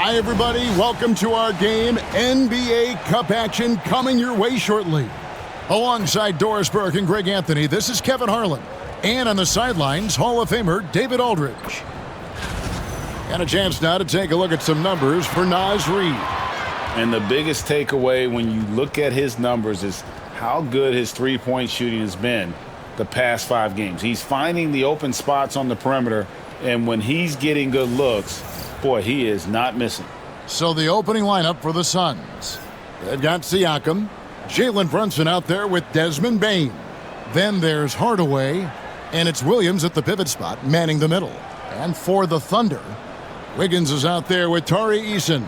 Hi, everybody. Welcome to our game. NBA Cup action coming your way shortly. Alongside Doris Burke and Greg Anthony, this is Kevin Harlan. And on the sidelines, Hall of Famer David Aldridge. And a chance now to take a look at some numbers for Naz Reid. And the biggest takeaway when you look at his numbers is how good his three-point shooting has been the past 5 games. He's finding the open spots on the perimeter, and when he's getting good looks, boy, he is not missing. So the opening lineup for the Suns. They've got Siakam, Jalen Brunson out there with Desmond Bane. Then there's Hardaway, and it's Williams at the pivot spot, manning the middle. And for the Thunder, Wiggins is out there with Tari Eason.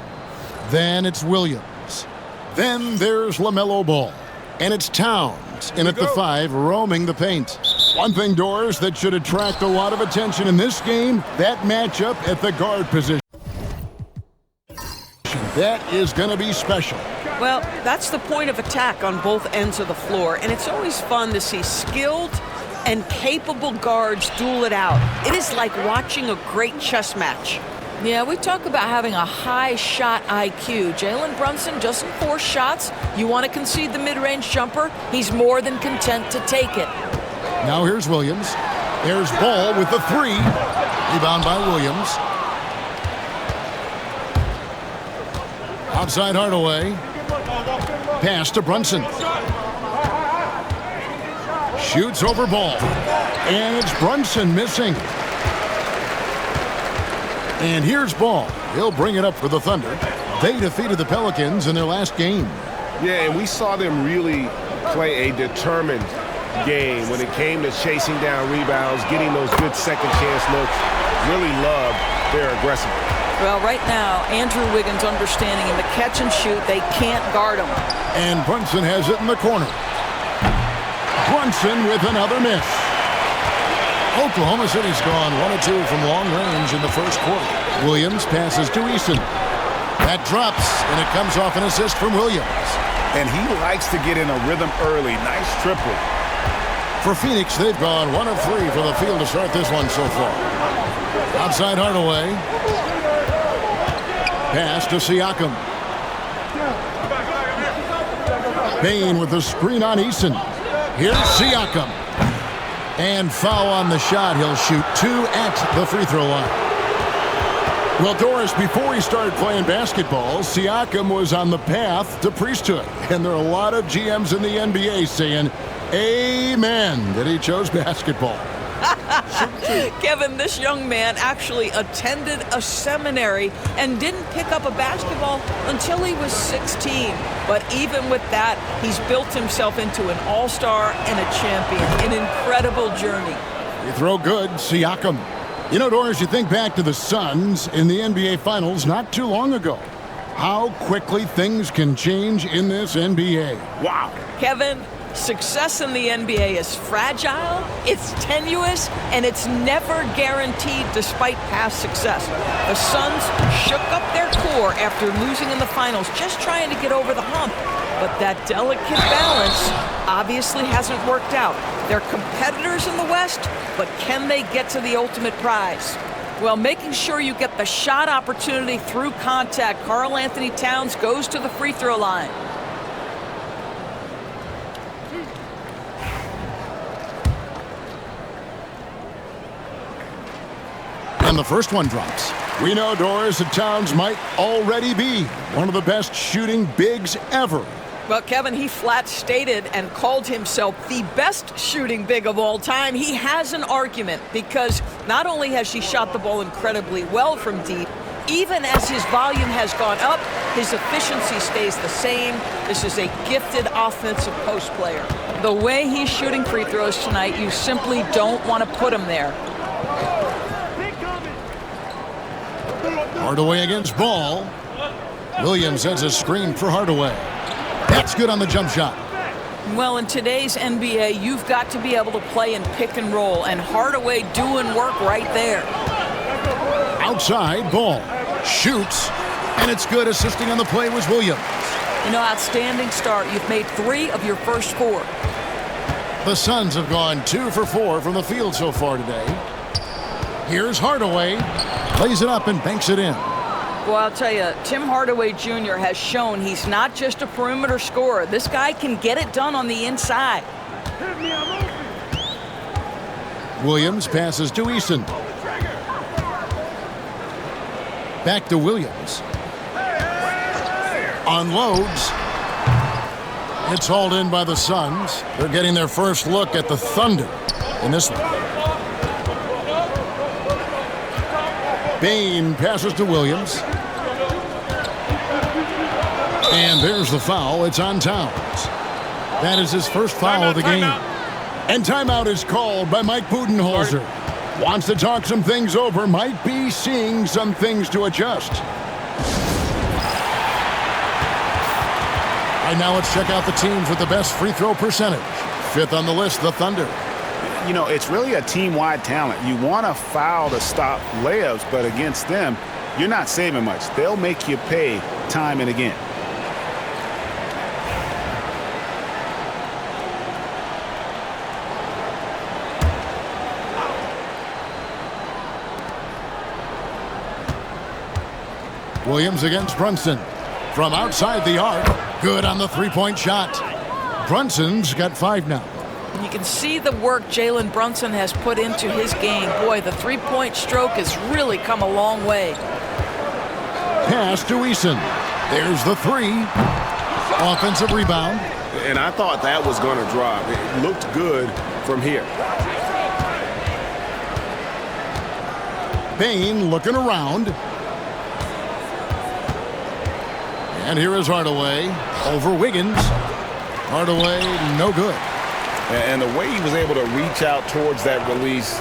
Then it's Williams. Then there's LaMelo Ball. And it's Towns in at the 5, roaming the paint. One thing, Doors, that should attract a lot of attention in this game, that matchup at the guard position. That is going to be special. Well, that's the point of attack on both ends of the floor, and it's always fun to see skilled and capable guards duel it out. It is like watching a great chess match. Yeah, we talk about having a high shot IQ. Jalen Brunson doesn't force shots. You want to concede the mid-range jumper, he's more than content to take it. Now here's Williams. There's Ball with the 3. Rebound by Williams. Outside Hardaway. Pass to Brunson. Shoots over Ball. And it's Brunson missing. And here's Ball. He'll bring it up for the Thunder. They defeated the Pelicans in their last game. Yeah, and we saw them really play a determined game when it came to chasing down rebounds, getting those good second chance looks. Really loved their aggressiveness. Well, right now, Andrew Wiggins understanding in the catch and shoot, they can't guard him. And Brunson has it in the corner. Brunson with another miss. Oklahoma City's gone 1 of 2 from long range in the first quarter. Williams passes to Eason. That drops, and it comes off an assist from Williams. And he likes to get in a rhythm early. Nice triple. For Phoenix, they've gone 1 of 3 from the field to start this one so far. Outside Hardaway. Pass to Siakam. Bane with the screen on Eason. Here's Siakam. And foul on the shot. He'll shoot 2 at the free throw line. Well, Doris, before he started playing basketball, Siakam was on the path to priesthood. And there are a lot of GMs in the NBA saying, amen, that he chose basketball. Kevin, this young man actually attended a seminary and didn't pick up a basketball until he was 16. But even with that, he's built himself into an all-star and a champion. An incredible journey. Free throw good, Siakam. You know, Doris, you think back to the Suns in the NBA Finals not too long ago. How quickly things can change in this NBA. Wow. Kevin, success in the NBA is fragile, it's tenuous, and it's never guaranteed despite past success. The Suns shook up their core after losing in the finals, just trying to get over the hump. But that delicate balance obviously hasn't worked out. They're competitors in the West, but can they get to the ultimate prize? Well, making sure you get the shot opportunity through contact, Karl Anthony Towns goes to the free throw line. And the first one drops. We know, Doris, that Towns might already be one of the best shooting bigs ever. Well, Kevin, he flat stated and called himself the best shooting big of all time. He has an argument because not only has he shot the ball incredibly well from deep, even as his volume has gone up, his efficiency stays the same. This is a gifted offensive post player. The way he's shooting free throws tonight, you simply don't want to put him there. Hardaway against Ball. Williams has a screen for Hardaway. That's good on the jump shot. Well, in today's NBA, you've got to be able to play in pick and roll, and Hardaway doing work right there. Outside, Ball shoots, and it's good. Assisting on the play was Williams. You know, outstanding start. You've made 3 of your first 4. The Suns have gone 2 for 4 from the field so far today. Here's Hardaway. Plays it up and banks it in. Well, I'll tell you, Tim Hardaway Jr. has shown he's not just a perimeter scorer. This guy can get it done on the inside. Williams passes to Eason. Back to Williams. Unloads. It's hauled in by the Suns. They're getting their first look at the Thunder in this one. Bain passes to Williams. And there's the foul. It's on Towns. That is his first foul of the game. And timeout is called by Mike Budenholzer. Wants to talk some things over. Might be seeing some things to adjust. Right now, let's check out the teams with the best free throw percentage. Fifth on the list, the Thunder. You know, it's really a team-wide talent. You want to foul to stop layups, but against them, you're not saving much. They'll make you pay time and again. Williams against Brunson. From outside the arc, good on the three-point shot. Brunson's got 5 now. And you can see the work Jalen Brunson has put into his game. Boy, the three-point stroke has really come a long way. Pass to Eason. There's the 3. Offensive rebound. And I thought that was going to drop. It looked good from here. Bain looking around. And here is Hardaway over Wiggins. Hardaway, no good. And the way he was able to reach out towards that release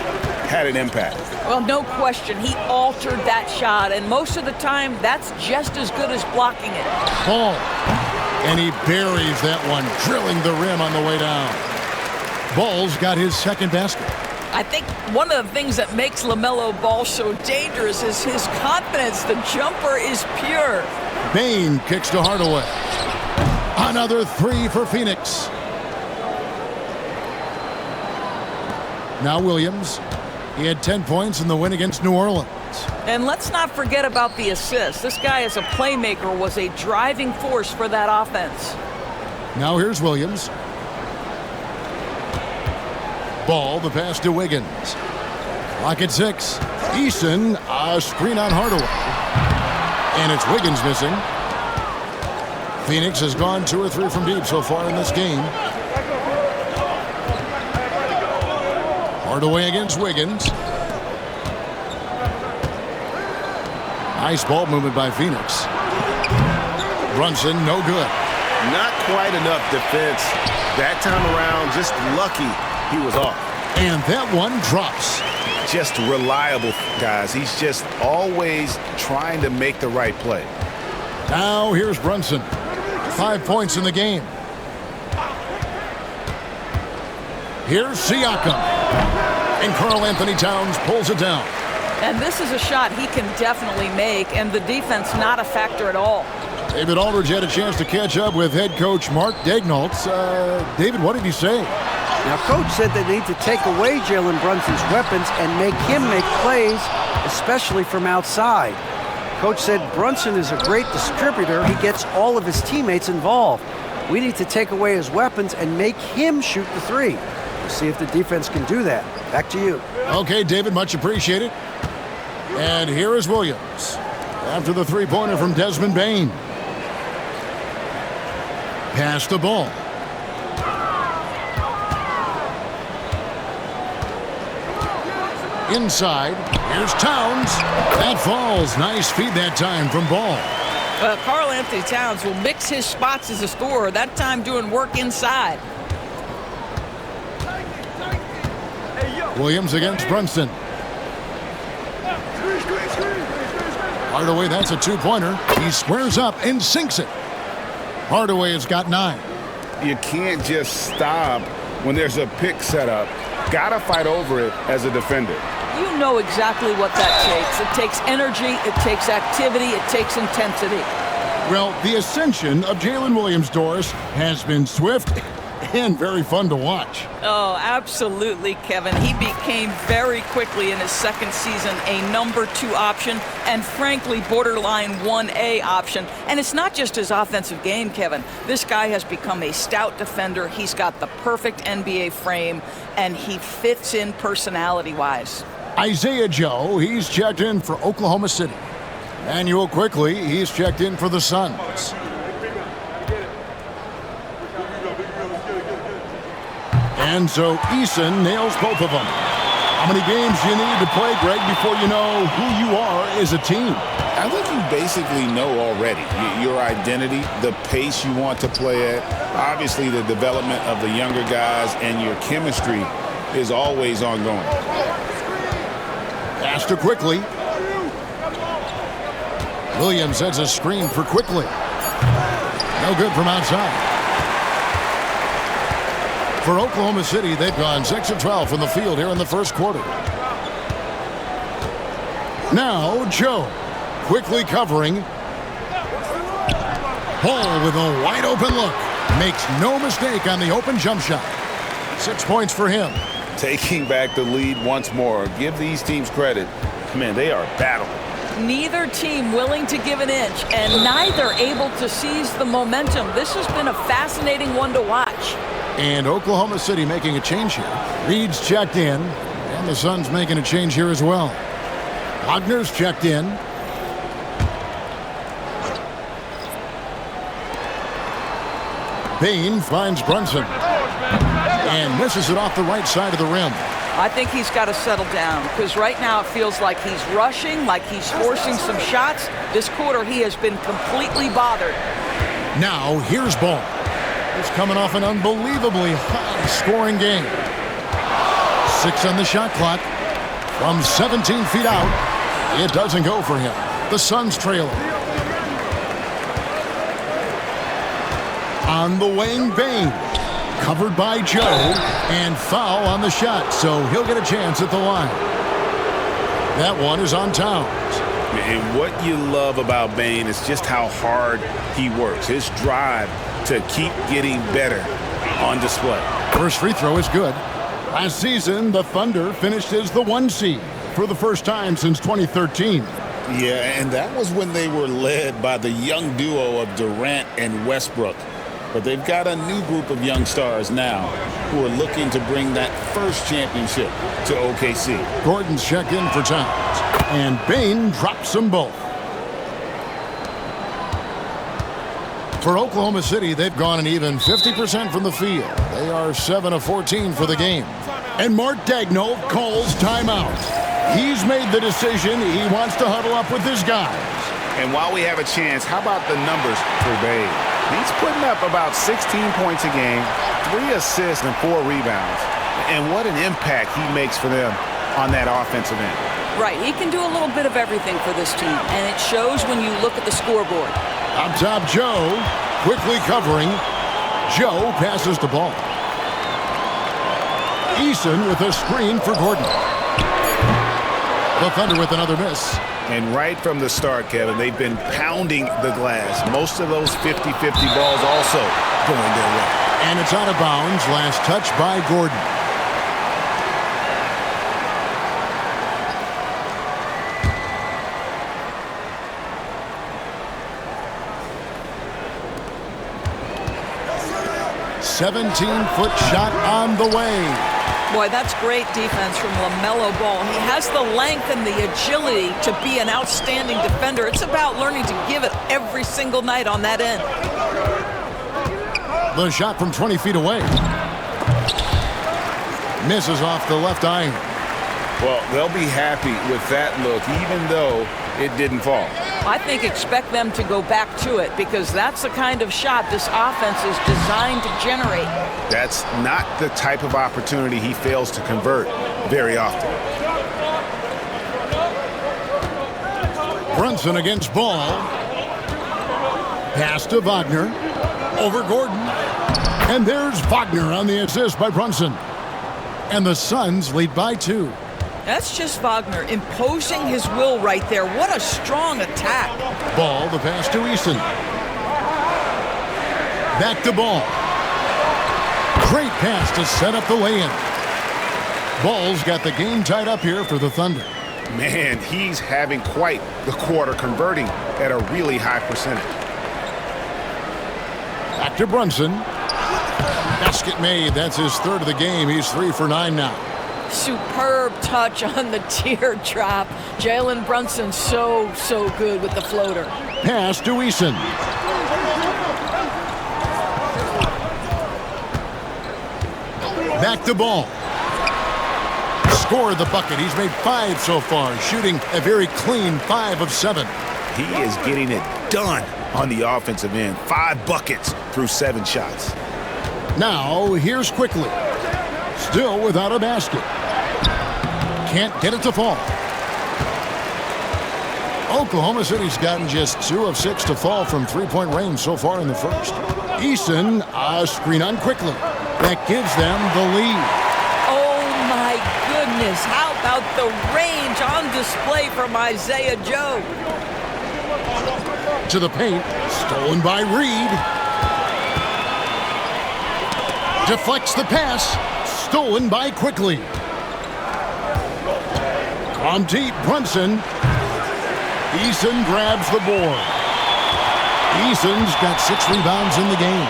had an impact. Well, no question. He altered that shot, and most of the time, that's just as good as blocking it. Ball. And he buries that one, drilling the rim on the way down. Ball's got his second basket. I think one of the things that makes LaMelo Ball so dangerous is his confidence. The jumper is pure. Bain kicks to Hardaway. Another 3 for Phoenix. Now Williams. He had 10 points in the win against New Orleans. And let's not forget about the assist. This guy as a playmaker was a driving force for that offense. Now here's Williams. Ball, the pass to Wiggins. Lock at 6. Eason, a screen on Hardaway. And it's Wiggins missing. Phoenix has gone 2 or 3 from deep so far in this game. Hardaway against Wiggins. Nice ball movement by Phoenix. Brunson, no good. Not quite enough defense. That time around, just lucky he was off. And that one drops. Just reliable, guys. He's just always trying to make the right play. Now here's Brunson. 5 points in the game. Here's Siakam. And Karl Anthony Towns pulls it down. And this is a shot he can definitely make, and the defense not a factor at all. David Aldridge had a chance to catch up with head coach Mark Daignault. David, what did he say? Now, Coach said they need to take away Jalen Brunson's weapons and make him make plays, especially from outside. Coach said Brunson is a great distributor. He gets all of his teammates involved. We need to take away his weapons and make him shoot the 3. We'll see if the defense can do that. Back to you. Okay, David, much appreciated. And here is Williams after the three-pointer from Desmond Bain. Pass the ball. Inside, here's Towns. That falls. Nice feed that time from Ball. Well, Karl Anthony Towns will mix his spots as a scorer, that time doing work inside. Williams against Brunson. Hardaway, that's a 2-pointer. He squares up and sinks it. Hardaway has got 9. You can't just stop when there's a pick set up. Gotta fight over it as a defender. You know exactly what that takes. It takes energy, it takes activity, it takes intensity. Well, the ascension of Jalen Williams, Doris, has been swift and very fun to watch. Oh, absolutely, Kevin. He became very quickly in his second season a number 2 option and, frankly, borderline 1A option. And it's not just his offensive game, Kevin. This guy has become a stout defender. He's got the perfect NBA frame, and he fits in personality-wise. Isaiah Joe, he's checked in for Oklahoma City. Manuel Quickly, he's checked in for the Suns. And so Eason nails both of them. How many games do you need to play, Greg, before you know who you are as a team? I think you basically know already your identity, the pace you want to play at, obviously the development of the younger guys, and your chemistry is always ongoing. Pass to Quickly. Williams sets a screen for Quickly. No good from outside. For Oklahoma City, they've gone 6 of 12 from the field here in the first quarter. Now, Joe, quickly covering. Paul with a wide-open look. Makes no mistake on the open jump shot. 6 points for him. Taking back the lead once more. Give these teams credit. Man, they are battling. Neither team willing to give an inch, and neither able to seize the momentum. This has been a fascinating one to watch. And Oklahoma City making a change here. Reed's checked in, and the Suns making a change here as well. Wagner's checked in. Bain finds Brunson and misses it off the right side of the rim. I think he's got to settle down because right now it feels like he's rushing, like he's forcing some shots. This quarter he has been completely bothered. Now here's Ball. He's coming off an unbelievably high-scoring game. 6 on the shot clock. From 17 feet out, it doesn't go for him. The Suns trailing. On the wing, Bain. Covered by Joe, and foul on the shot, so he'll get a chance at the line. That one is on Towns. And what you love about Bain is just how hard he works. His drive to keep getting better on display. First free throw is good. Last season, the Thunder finished as the 1 seed for the first time since 2013. Yeah, and that was when they were led by the young duo of Durant and Westbrook. But they've got a new group of young stars now who are looking to bring that first championship to OKC. Gordon's checked in for Towns, and Bain drops them both. For Oklahoma City, they've gone an even 50% from the field. They are 7 of 14 for the game. And Mark Daigneault calls timeout. He's made the decision. He wants to huddle up with his guys. And while we have a chance, how about the numbers for Bain? He's putting up about 16 points a game, 3 assists and 4 rebounds. And what an impact he makes for them on that offensive end. Right, he can do a little bit of everything for this team, and it shows when you look at the scoreboard. Up top, Joe, quickly covering. Joe passes the ball. Eason with a screen for Gordon. The Thunder with another miss. And right from the start, Kevin, they've been pounding the glass. Most of those 50-50 balls also going their way. And it's out of bounds. Last touch by Gordon. "17-foot shot on the way." Boy, that's great defense from LaMelo Ball. He has the length and the agility to be an outstanding defender. It's about learning to give it every single night on that end. The shot from 20 feet away. Misses off the left iron. Well, they'll be happy with that look, even though it didn't fall. I think expect them to go back to it because that's the kind of shot this offense is designed to generate. That's not the type of opportunity he fails to convert very often. Brunson against Ball. Pass to Wagner. Over Gordon. And there's Wagner on the assist by Brunson. And the Suns lead by 2. That's just Wagner imposing his will right there. What a strong attack. Ball, the pass to Eason. Back to Ball. Great pass to set up the lay-in. Ball's got the game tied up here for the Thunder. Man, he's having quite the quarter, converting at a really high percentage. Back to Brunson. Basket made. That's his third of the game. He's 3 for 9 now. Superb touch on the teardrop. Jalen Brunson so good with the floater. Pass to Eason. Back to Ball. Scored the bucket. He's made 5 so far, shooting a very clean 5 of 7. He is getting it done on the offensive end. 5 buckets through 7 shots. Now, here's Quickly. Still without a basket. Can't get it to fall. Oklahoma City's gotten just 2 of 6 to fall from three-point range so far in the first. Eason, a screen on Quickly. That gives them the lead. Oh, my goodness. How about the range on display from Isaiah Joe? To the paint. Stolen by Reed. Deflects the pass. Stolen by Quickly. On deep, Brunson. Eason grabs the board. Eason's got 6 rebounds in the game.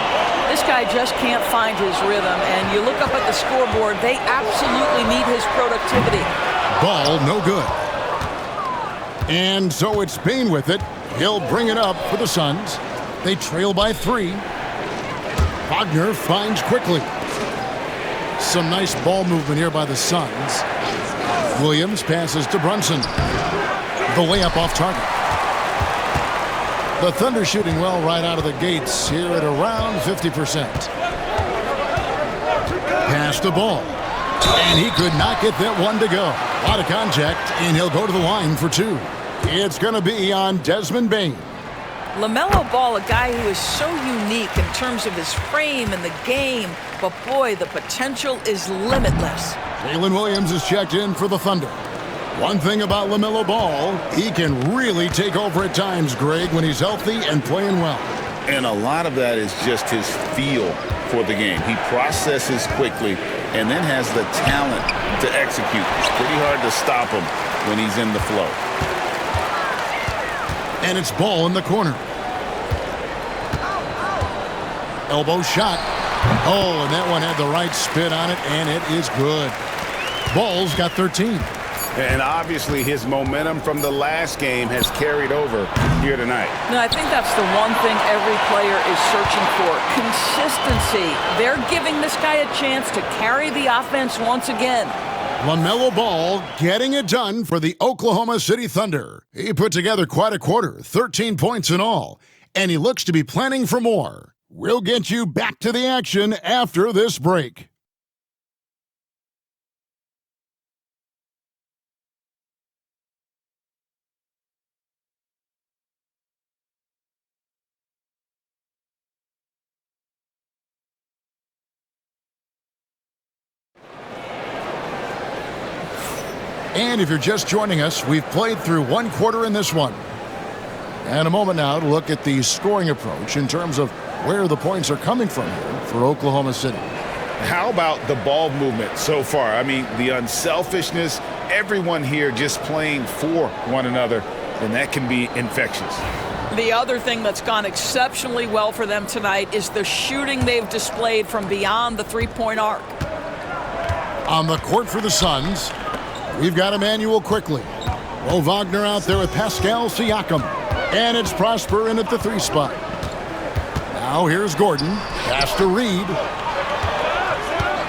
This guy just can't find his rhythm, and you look up at the scoreboard, they absolutely need his productivity. Ball no good. And so it's Bain with it. He'll bring it up for the Suns. They trail by 3. Wagner finds Quickly. Some nice ball movement here by the Suns. Williams passes to Brunson. The layup off target. The Thunder shooting well right out of the gates here at around 50%. Pass the Ball. And he could not get that one to go. A lot of contact, and he'll go to the line for 2. It's going to be on Desmond Bain. LaMelo Ball, a guy who is so unique in terms of his frame and the game, but boy, the potential is limitless. Jalen Williams is checked in for the Thunder. One thing about LaMelo Ball, he can really take over at times, Greg, when he's healthy and playing well. And a lot of that is just his feel for the game. He processes quickly and then has the talent to execute. It's pretty hard to stop him when he's in the flow. And it's Ball in the corner. Elbow shot. Oh, and that one had the right spin on it, and it is good. Ball's got 13. And obviously his momentum from the last game has carried over here tonight. No, I think that's the one thing every player is searching for. Consistency. They're giving this guy a chance to carry the offense once again. LaMelo Ball getting it done for the Oklahoma City Thunder. He put together quite a quarter, 13 points in all, and he looks to be planning for more. We'll get you back to the action after this break. And if you're just joining us, we've played through 1 quarter in this one. And a moment now to look at the scoring approach in terms of where the points are coming from here for Oklahoma City. How about the ball movement so far? I mean, the unselfishness, everyone here just playing for one another, and that can be infectious. The other thing that's gone exceptionally well for them tonight is the shooting they've displayed from beyond the three-point arc. On the court for the Suns, we've got Emmanuel Quickly. Mo Wagner out there with Pascal Siakam. And it's Prosper in at the 3 spot. Now here's Gordon. Pass to Reed.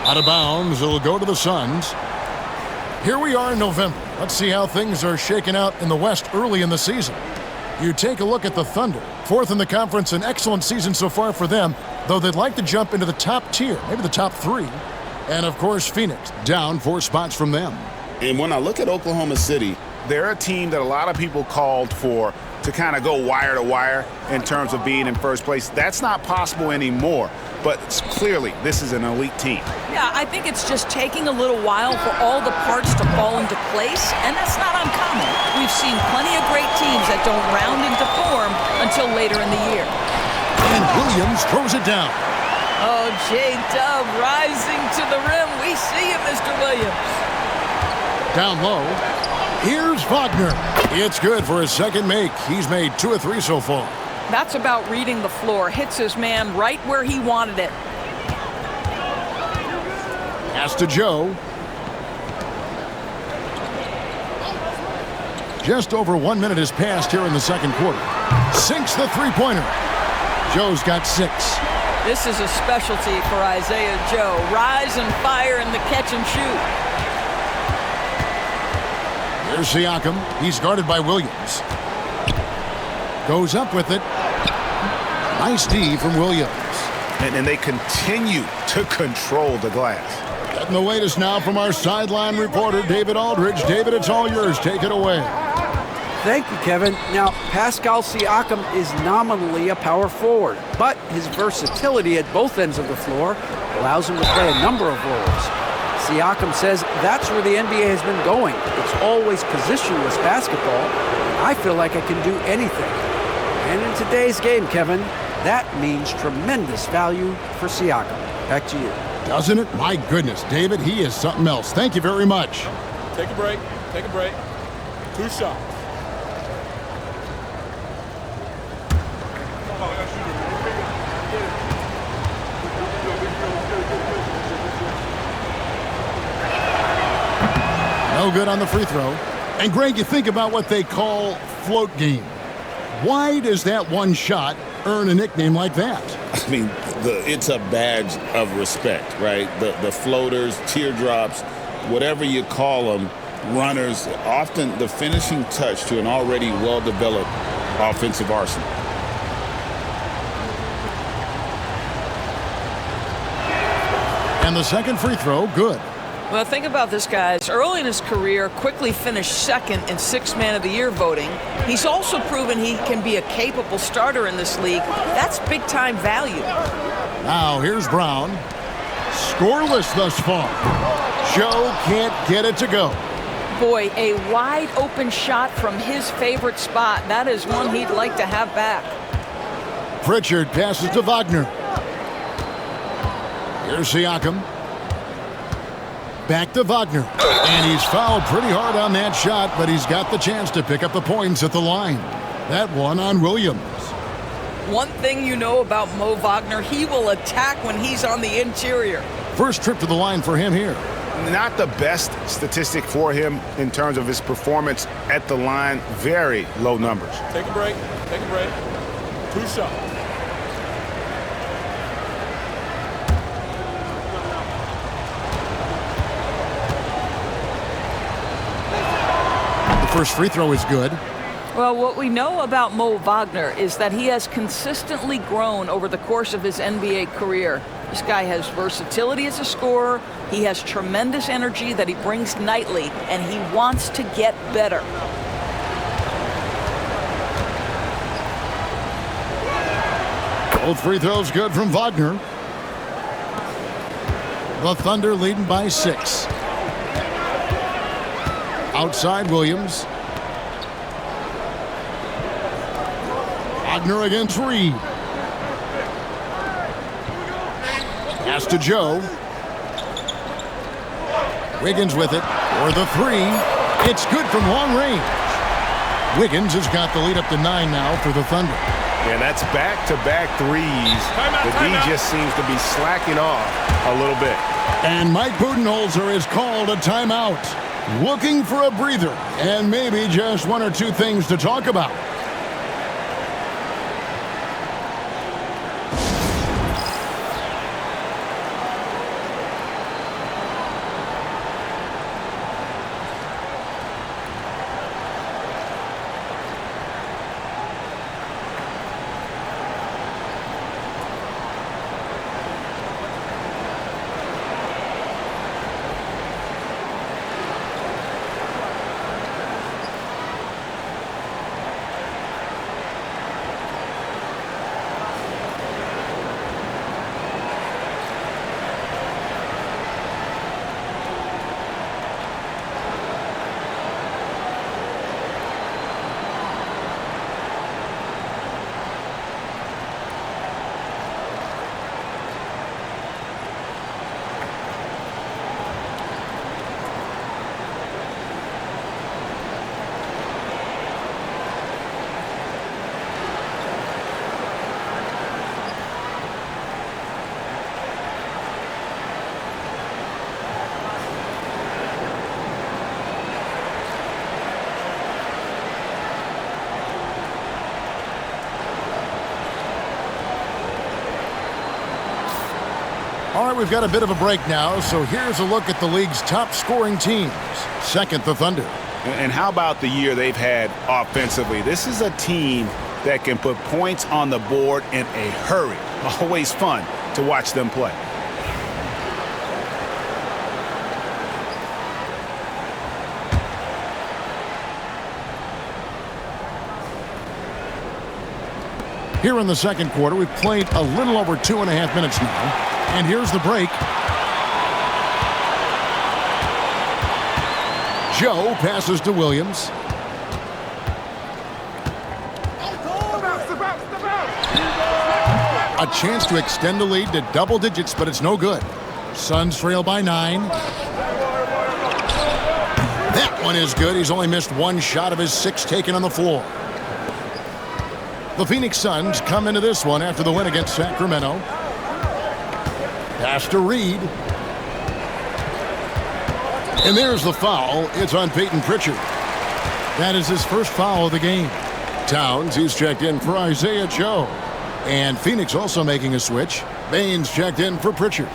Out of bounds. It'll go to the Suns. Here we are in November. Let's see how things are shaking out in the West early in the season. You take a look at the Thunder. 4th in the conference, an excellent season so far for them, though they'd like to jump into the top tier, maybe the top 3. And, of course, Phoenix, down 4 spots from them. And when I look at Oklahoma City, they're a team that a lot of people called for to kind of go wire to wire in terms of being in first place. That's not possible anymore, but clearly this is an elite team. Yeah, I think it's just taking a little while for all the parts to fall into place, and that's not uncommon. We've seen plenty of great teams that don't round into form until later in the year. And Williams throws it down. Oh, J-Dub rising to the rim. We see you, Mr. Williams. Down low. Here's Wagner. It's good for his second make. He's made 2 of 3 so far. That's about reading the floor. Hits his man right where he wanted it. Pass to Joe. Just over 1 minute has passed here in the second quarter. Sinks the three-pointer. Joe's got 6. This is a specialty for Isaiah Joe. Rise and fire in the catch and shoot. Here's Siakam. He's guarded by Williams. Goes up with it. Nice D from Williams. And they continue to control the glass. Getting the latest now from our sideline reporter, David Aldridge. David, it's all yours. Take it away. Thank you, Kevin. Now, Pascal Siakam is nominally a power forward, but his versatility at both ends of the floor allows him to play a number of roles. Siakam says that's where the NBA has been going. It's always positionless basketball, and I feel like I can do anything. And in today's game, Kevin, that means tremendous value for Siakam. Back to you. Doesn't it? My goodness, David, he is something else. Thank you very much. Take a break. Take a break. 2 shots. No good on the free throw. And Greg, you think about what they call float game. Why does that one shot earn a nickname like that? I mean, it's a badge of respect, right? The floaters, teardrops, whatever you call them, runners, often the finishing touch to an already well-developed offensive arsenal. And the second free throw, good. Well, think about this, guys. Early in his career, quickly finished second in 6th Man of the Year voting. He's also proven he can be a capable starter in this league. That's big-time value. Now, here's Brown. Scoreless thus far. Joe can't get it to go. Boy, a wide-open shot from his favorite spot. That is one he'd like to have back. Pritchard passes to Wagner. Here's Siakam. Back to Wagner. And he's fouled pretty hard on that shot, but he's got the chance to pick up the points at the line. That one on Williams. One thing you know about Mo Wagner, he will attack when he's on the interior. First trip to the line for him here. Not the best statistic for him in terms of his performance at the line. Very low numbers. Take a break. Take a break. 2 shots. First free throw is good. Well, what we know about Mo Wagner is that he has consistently grown over the course of his NBA career. This guy has versatility as a scorer. He has tremendous energy that he brings nightly, and he wants to get better. Both free throws good from Wagner. The Thunder leading by 6. Outside Williams. Wagner against Reed. Pass to Joe. Wiggins with it for the 3. It's good from long range. Wiggins has got the lead up to 9 now for the Thunder. And that's back-to-back threes. The D just seems to be slacking off a little bit. And Mike Budenholzer is called a timeout. Looking for a breather and maybe just 1 or 2 things to talk about. right, we've got a bit of a break now, so here's a look at the league's top scoring teams. Second, the Thunder. And how about the year they've had offensively? This is a team that can put points on the board in a hurry. Always fun to watch them play. Here in the second quarter, we've played a little over 2.5 minutes now. And here's the break. Joe passes to Williams. A chance to extend the lead to double digits, but it's no good. Suns trail by 9. That one is good. He's only missed one shot of his 6 taken on the floor. The Phoenix Suns come into this one after the win against Sacramento. Pass to Reed. And there's the foul. It's on Peyton Pritchard. That is his first foul of the game. Towns, he's checked in for Isaiah Joe. And Phoenix also making a switch. Baines checked in for Pritchard.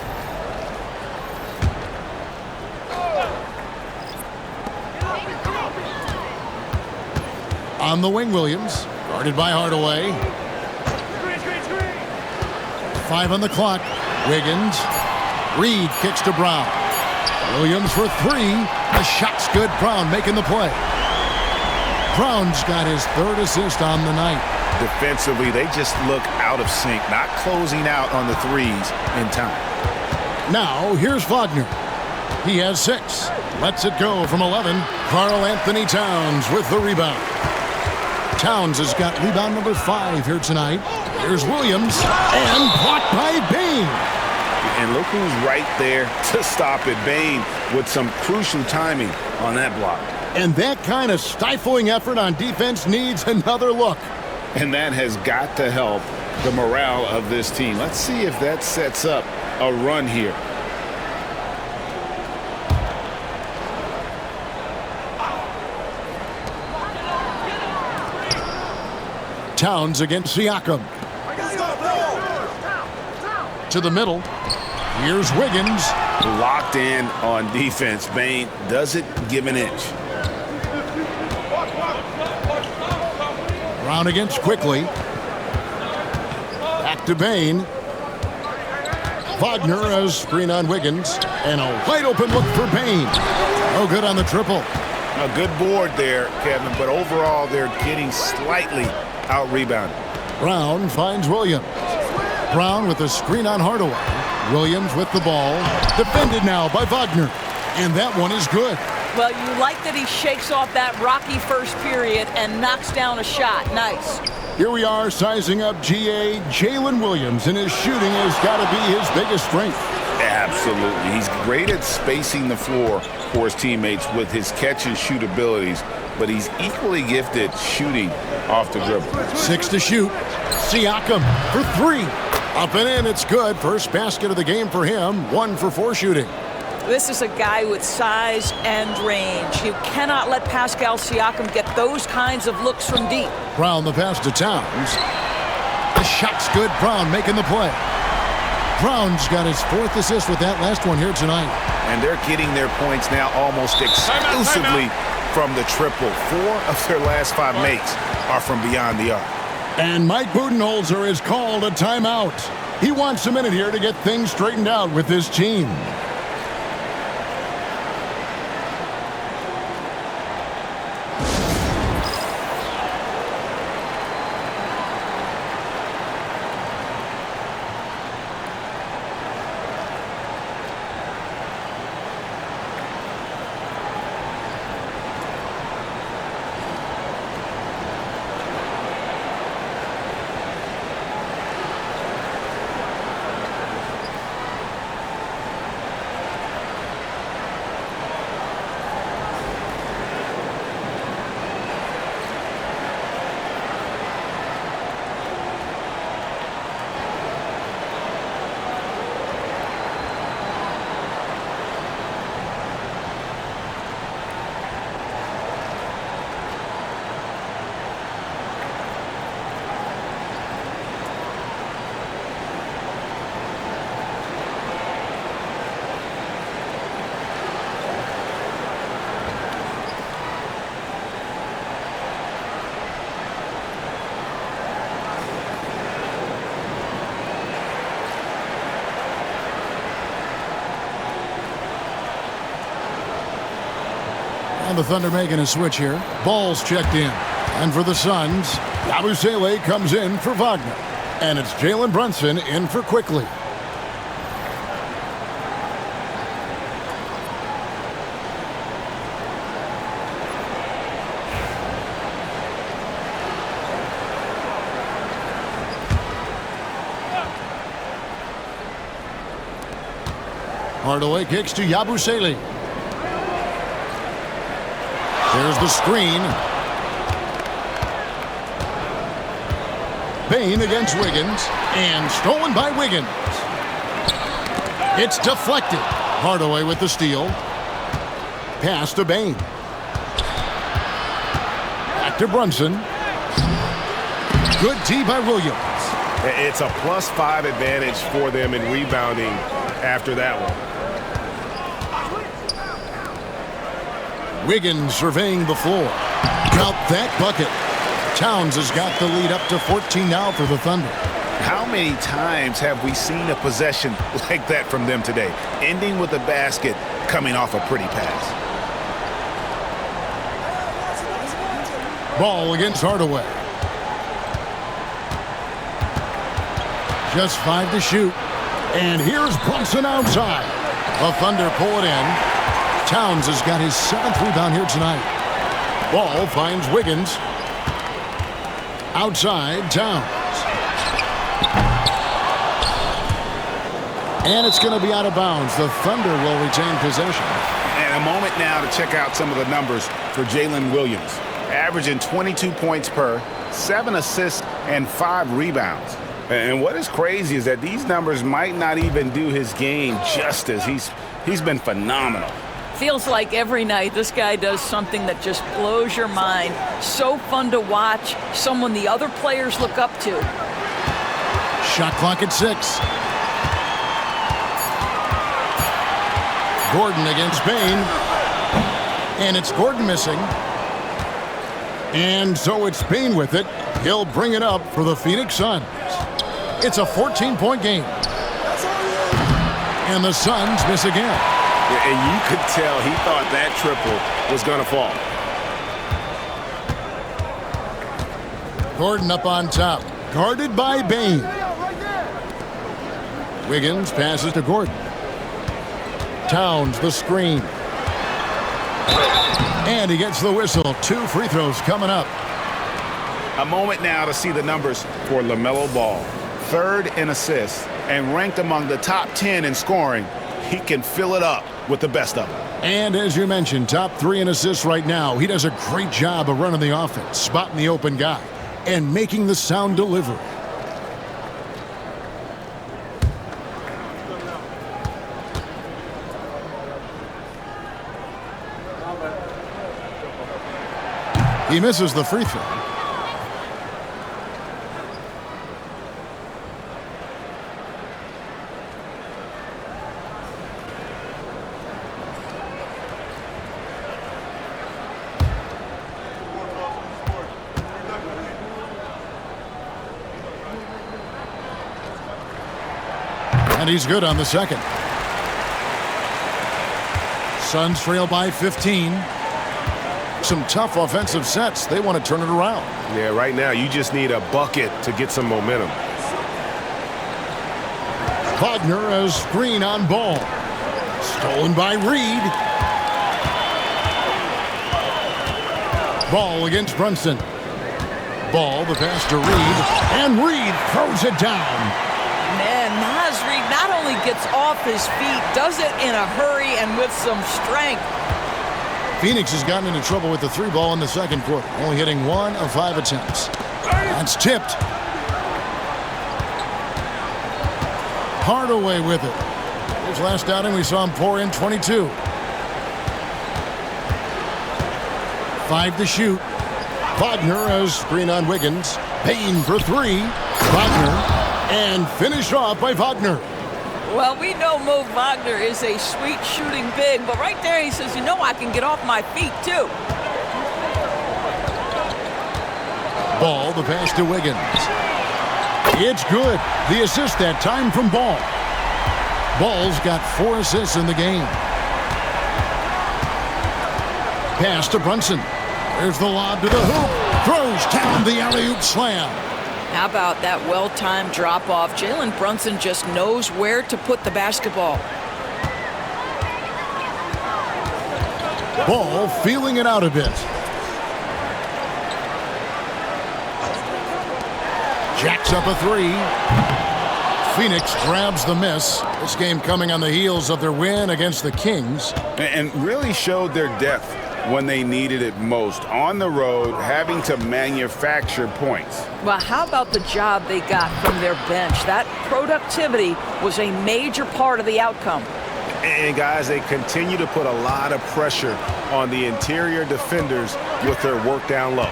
On the wing, Williams. Guarded by Hardaway. 5 on the clock. Wiggins. Reed kicks to Brown. Williams for 3. The shot's good. Brown making the play. Brown's got his 3rd assist on the night. Defensively, they just look out of sync, not closing out on the threes in time. Now, here's Wagner. He has 6. Lets it go from 11. Karl Anthony Towns with the rebound. Towns has got rebound number 5 here tonight. Here's Williams, and blocked by Bane. And look who's right there to stop it. Bane with some crucial timing on that block. And that kind of stifling effort on defense needs another look. And that has got to help the morale of this team. Let's see if that sets up a run here. Towns against Siakam. To the middle. Here's Wiggins. Locked in on defense. Bane doesn't give an inch. Brown against quickly. Back to Bane. Wagner has screen on Wiggins. And a wide open look for Bane. No good on the triple. A good board there, Kevin, but overall they're getting slightly out-rebounded. Brown finds Williams. Brown with a screen on Hardaway. Williams with the ball. Defended now by Wagner. And that one is good. Well, you like that he shakes off that rocky first period and knocks down a shot. Nice. Here we are sizing up GA Jalen Williams, and his shooting has got to be his biggest strength. Absolutely. He's great at spacing the floor for his teammates with his catch and shoot abilities, but he's equally gifted shooting off the dribble. 6 to shoot. Siakam for 3. Up and in, it's good. First basket of the game for him. 1 for 4 shooting. This is a guy with size and range. You cannot let Pascal Siakam get those kinds of looks from deep. Brown the pass to Towns. The shot's good. Brown making the play. Brown's got his 4th assist with that last one here tonight. And they're getting their points now almost exclusively from the triple. 4 of their last 5 makes are from beyond the arc. And Mike Budenholzer has called a timeout. He wants a minute here to get things straightened out with his team. And the Thunder making a switch here. Ball's checked in. And for the Suns, Yabusele comes in for Wagner. And it's Jalen Brunson in for Quickly. Hardaway kicks to Yabusele. There's the screen. Bain against Wiggins, and stolen by Wiggins. It's deflected. Hardaway with the steal. Pass to Bain. Back to Brunson. Good D by Williams. It's a +5 advantage for them in rebounding after that one. Wiggins surveying the floor. Count that bucket. Towns has got the lead up to 14 now for the Thunder. How many times have we seen a possession like that from them today? Ending with a basket, coming off a pretty pass. Ball against Hardaway. Just 5 to shoot. And here's Brunson outside. The Thunder pull it in. Towns has got his 7th rebound here tonight. Ball finds Wiggins. Outside, Towns. And it's going to be out of bounds. The Thunder will retain possession. And a moment now to check out some of the numbers for Jalen Williams. Averaging 22 points per, 7 assists, and 5 rebounds. And what is crazy is that these numbers might not even do his game justice. He's been phenomenal. Feels like every night this guy does something that just blows your mind. So fun to watch. Someone the other players look up to. Shot clock at 6. Gordon against Bain. And it's Gordon missing. And so it's Bain with it. He'll bring it up for the Phoenix Suns. It's a 14-point game. And the Suns miss again. And you could tell he thought that triple was going to fall. Gordon up on top. Guarded by Bain. Wiggins passes to Gordon. Towns the screen. And he gets the whistle. 2 free throws coming up. A moment now to see the numbers for LaMelo Ball. 3rd in assists and ranked among the top 10 in scoring. He can fill it up with the best of them. And as you mentioned, top 3 in assists right now. He does a great job of running the offense, spotting the open guy, and making the sound delivery. He misses the free throw. And he's good on the second. Suns trail by 15. Some tough offensive sets. They want to turn it around. Yeah, right now you just need a bucket to get some momentum. Wagner a screen on Ball. Stolen by Reed. Ball against Brunson. Ball, the pass to Reed. And Reed throws it down. Man, Naz Reid not only gets off his feet, does it in a hurry and with some strength. Phoenix has gotten into trouble with the 3 ball in the second quarter, only hitting 1 of 5 attempts. That's tipped. Hardaway with it. His last outing, we saw him pour in 22. 5 to shoot. Wagner a screen on Wiggins. Bain for 3. Wagner. And finished off by Wagner. Well, we know Mo Wagner is a sweet shooting big, but right there he says, you know, I can get off my feet too. Ball, the pass to Wiggins. It's good. The assist that time from Ball. Ball's got 4 assists in the game. Pass to Brunson. There's the lob to the hoop. Throws down the alley-oop slam. How about that well-timed drop-off? Jalen Brunson just knows where to put the basketball. Ball feeling it out a bit. Jacks up a three. Phoenix grabs the miss. This game coming on the heels of their win against the Kings. And really showed their depth when they needed it most. On the road, having to manufacture points. Well, how about the job they got from their bench? That productivity was a major part of the outcome. And guys, they continue to put a lot of pressure on the interior defenders with their work down low.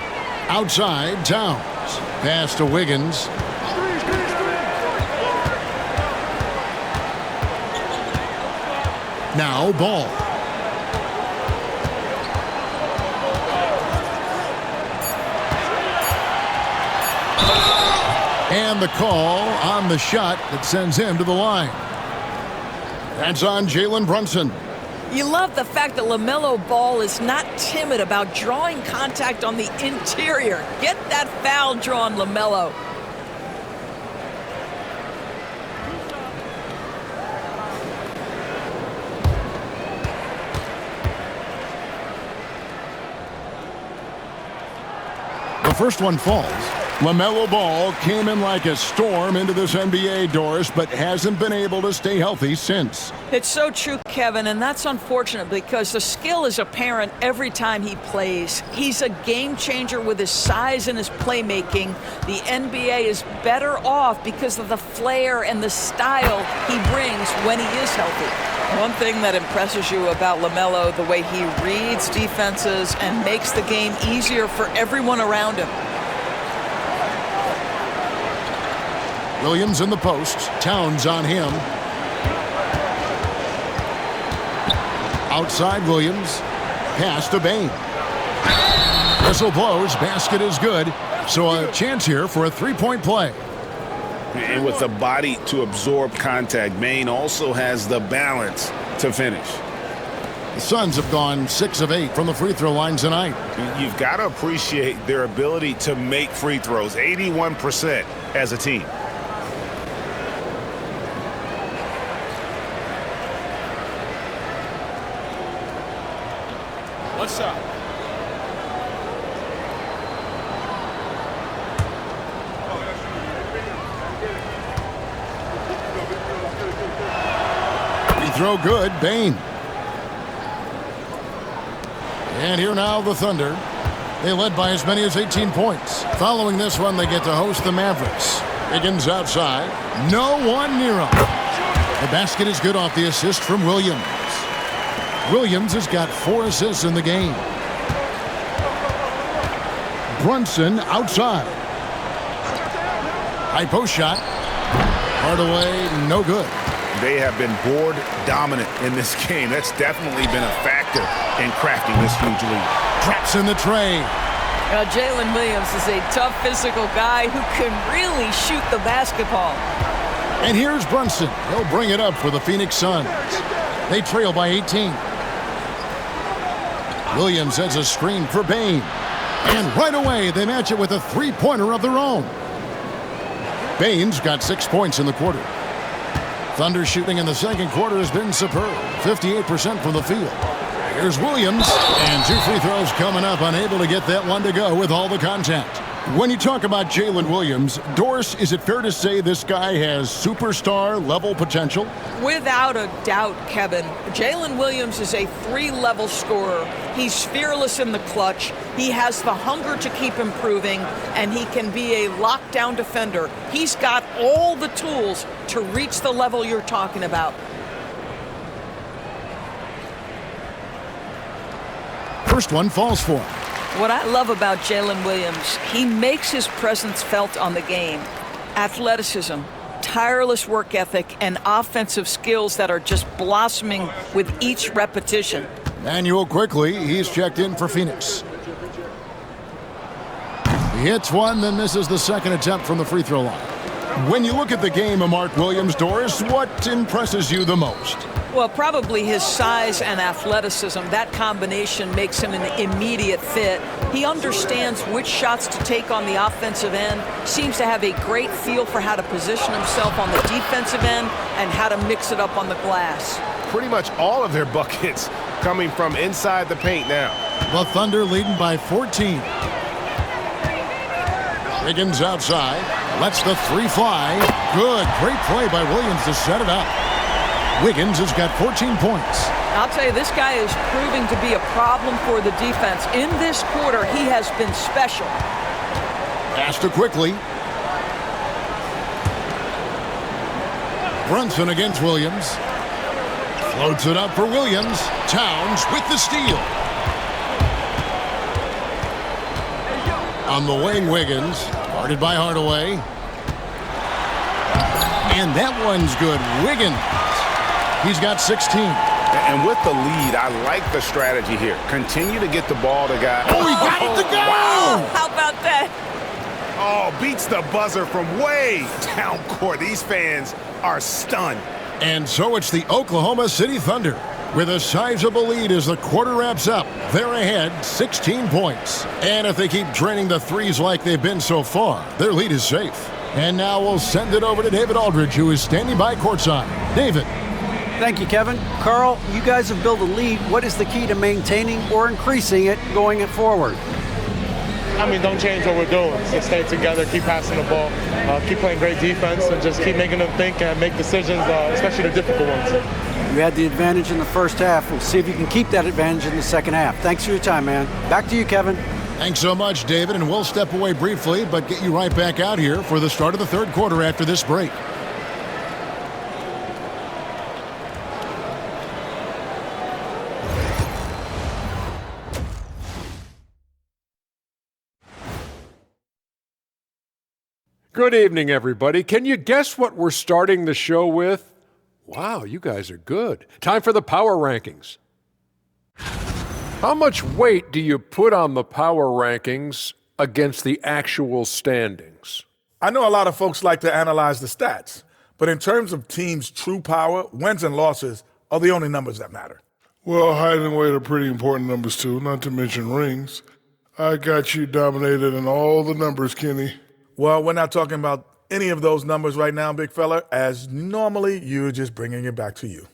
Outside, Towns. Pass to Wiggins. Now Ball. And the call on the shot that sends him to the line. That's on Jalen Brunson. You love the fact that LaMelo Ball is not timid about drawing contact on the interior. Get that foul drawn, LaMelo. The first one falls. LaMelo Ball came in like a storm into this NBA, Doris, but hasn't been able to stay healthy since. It's so true, Kevin, and that's unfortunate because the skill is apparent every time he plays. He's a game changer with his size and his playmaking. The NBA is better off because of the flair and the style he brings when he is healthy. One thing that impresses you about LaMelo, the way he reads defenses and makes the game easier for everyone around him. Williams in the post. Towns on him. Outside Williams. Pass to Bain. Whistle blows. Basket is good. So a chance here for a three-point play. And with the body to absorb contact, Bain also has the balance to finish. The Suns have gone 6 of 8 from the free throw line tonight. You've got to appreciate their ability to make free throws, 81% as a team. One shot. Free throw good. Bain. And here now the Thunder. They led by as many as 18 points. Following this one, they get to host the Mavericks. Higgins outside. No one near him. The basket is good off the assist from Williams. Williams has got 4 assists in the game. Brunson outside. High post shot. Hardaway, no good. They have been board dominant in this game. That's definitely been a factor in crafting this huge lead. Traps in the tray. Jalen Williams is a tough physical guy who can really shoot the basketball. And here's Brunson. He'll bring it up for the Phoenix Suns. They trail by 18. Williams has a screen for Bain. And right away, they match it with a three-pointer of their own. Bain's got 6 points in the quarter. Thunder shooting in the second quarter has been superb. 58% from the field. Here's Williams. And 2 free throws coming up, unable to get that one to go with all the contact. When you talk about Jalen Williams, Doris, is it fair to say this guy has superstar-level potential? Without a doubt, Kevin. Jalen Williams is a 3-level scorer. He's fearless in the clutch. He has the hunger to keep improving, and he can be a lockdown defender. He's got all the tools to reach the level you're talking about. First one falls for him. What I love about Jalen Williams, he makes his presence felt on the game. Athleticism, tireless work ethic, and offensive skills that are just blossoming with each repetition. Manuel quickly, he's checked in for Phoenix. He hits one, then misses the second attempt from the free throw line. When you look at the game of Mark Williams, Doris, what impresses you the most? Well, probably his size and athleticism. That combination makes him an immediate fit. He understands which shots to take on the offensive end, seems to have a great feel for how to position himself on the defensive end and how to mix it up on the glass. Pretty much all of their buckets coming from inside the paint now. The Thunder leading by 14. Wiggins outside, lets the three fly. Good, great play by Williams to set it up. Wiggins has got 14 points. I'll tell you, this guy is proving to be a problem for the defense. In this quarter, he has been special. Pass to quickly. Brunson against Williams. Floats it up for Williams. Towns with the steal. On the wing, Wiggins. Guarded by Hardaway. And that one's good. Wiggins. He's got 16. And with the lead, I like the strategy here. Continue to get the ball to guys. Oh, he got it to go! Wow, how about that? Oh, beats the buzzer from way down court. These fans are stunned. And so it's the Oklahoma City Thunder with a sizable lead as the quarter wraps up. They're ahead 16 points. And if they keep draining the threes like they've been so far, their lead is safe. And now we'll send it over to David Aldridge, who is standing by courtside. David. Thank you, Kevin. Carl, you guys have built a lead. What is the key to maintaining or increasing it going it forward? I mean, don't change what we're doing. Just stay together, keep passing the ball, keep playing great defense, and just keep making them think and make decisions, especially the difficult ones. You had the advantage in the first half. We'll see if you can keep that advantage in the second half. Thanks for your time, man. Back to you, Kevin. Thanks so much, David, and we'll step away briefly, but get you right back out here for the start of the third quarter after this break. Good evening, everybody. Can you guess what we're starting the show with? Wow, you guys are good. Time for the power rankings. How much weight do you put on the power rankings against the actual standings? I know a lot of folks like to analyze the stats, but in terms of teams' true power, wins and losses are the only numbers that matter. Well, height and weight are pretty important numbers, too, not to mention rings. I got you dominated in all the numbers, Kenny. Well, we're not talking about any of those numbers right now, big fella, as normally you're just bringing it back to you.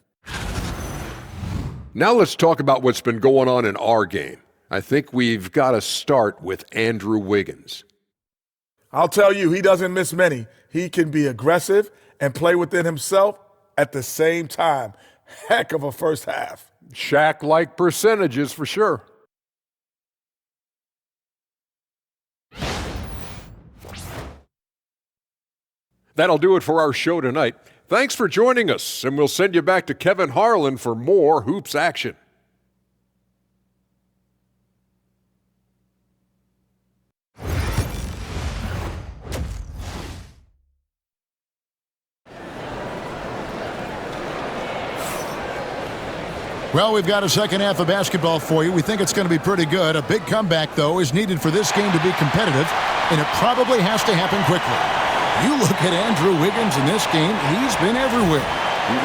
Now let's talk about what's been going on in our game. I think we've got to start with Andrew Wiggins. I'll tell you, he doesn't miss many. He can be aggressive and play within himself at the same time. Heck of a first half. Shaq-like percentages for sure. That'll do it for our show tonight. Thanks for joining us, and we'll send you back to Kevin Harlan for more Hoops action. Well, we've got a second half of basketball for you. We think it's going to be pretty good. A big comeback, though, is needed for this game to be competitive, and it probably has to happen quickly. You look at Andrew Wiggins in this game, he's been everywhere.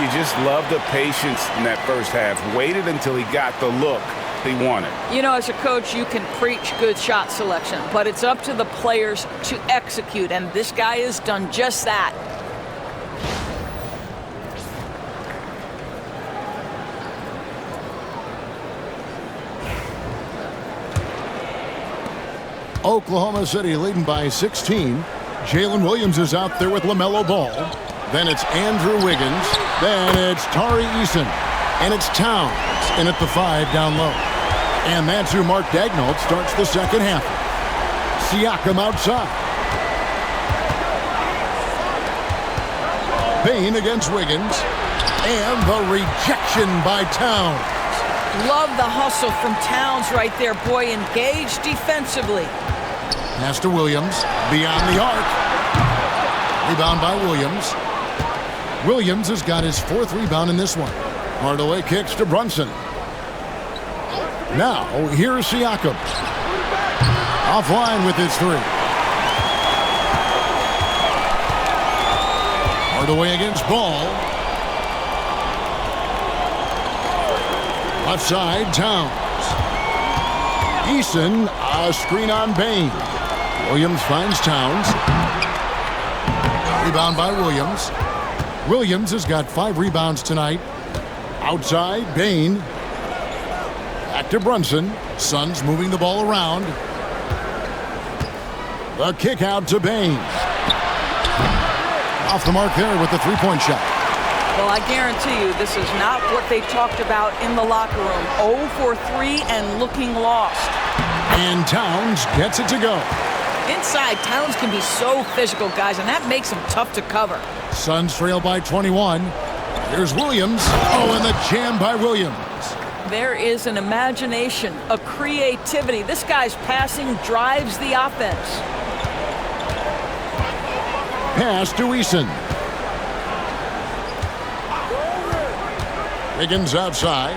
You just love the patience in that first half. Waited until he got the look he wanted. You know, as a coach, you can preach good shot selection, but it's up to the players to execute, and this guy has done just that. Oklahoma City leading by 16. Jalen Williams is out there with LaMelo Ball. Then it's Andrew Wiggins. Then it's Tari Eason. And it's Towns in at the 5 down low. And that's who Mark Daigneault starts the second half. Siakam outside. Payne against Wiggins. And the rejection by Towns. Love the hustle from Towns right there. Boy, engaged defensively. Pass to Williams, beyond the arc. Rebound by Williams. Williams has got his 4th rebound in this one. Hardaway kicks to Brunson. Now, here's Siakam. Offline with his 3. Hardaway against Ball. Left side, Towns. Eason, a screen on Bain. Williams finds Towns. Rebound by Williams. Williams has got 5 rebounds tonight. Outside, Bain. Back to Brunson. Suns moving the ball around. The kick out to Bain. Off the mark there with the three-point shot. Well, I guarantee you this is not what they talked about in the locker room. 0 for 3 and looking lost. And Towns gets it to go. Inside, Towns can be so physical, guys, and that makes him tough to cover. Suns trail by 21. Here's Williams. Oh, and the jam by Williams. There is an imagination, a creativity. This guy's passing drives the offense. Pass to Eason. Wiggins outside.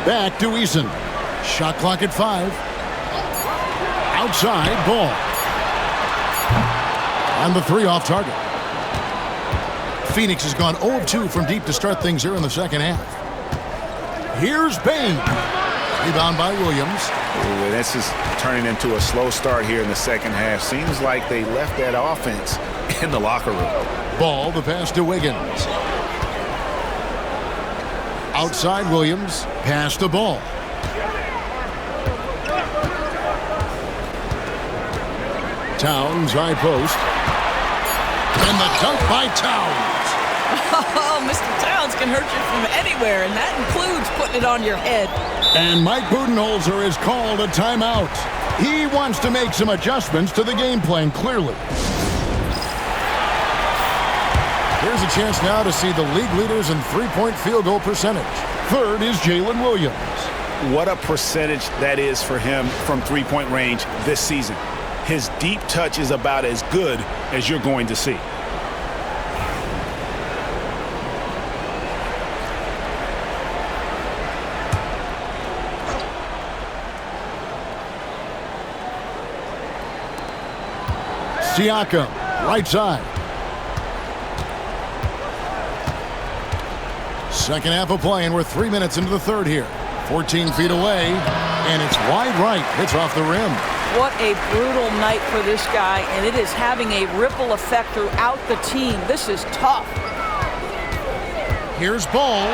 Back to Eason. Shot clock at 5. Outside, Ball. And the 3 off target. Phoenix has gone 0 of 2 from deep to start things here in the second half. Here's Bain. Rebound by Williams. Ooh, this is turning into a slow start here in the second half. Seems like they left that offense in the locker room. Ball, the pass to Wiggins. Outside Williams, pass to Ball. Towns, high post. And the dunk by Towns. Oh, Mr. Towns can hurt you from anywhere, and that includes putting it on your head. And Mike Budenholzer has called a timeout. He wants to make some adjustments to the game plan, clearly. Here's a chance now to see the league leaders in three-point field goal percentage. Third is Jalen Williams. What a percentage that is for him from three-point range this season. His deep touch is about as good as you're going to see. Siakam, right side. Second half of play, and we're 3 minutes into the third here. 14 feet away, and it's wide right. Hits off the rim. What a brutal night for this guy, and it is having a ripple effect throughout the team. This is tough. Here's Ball.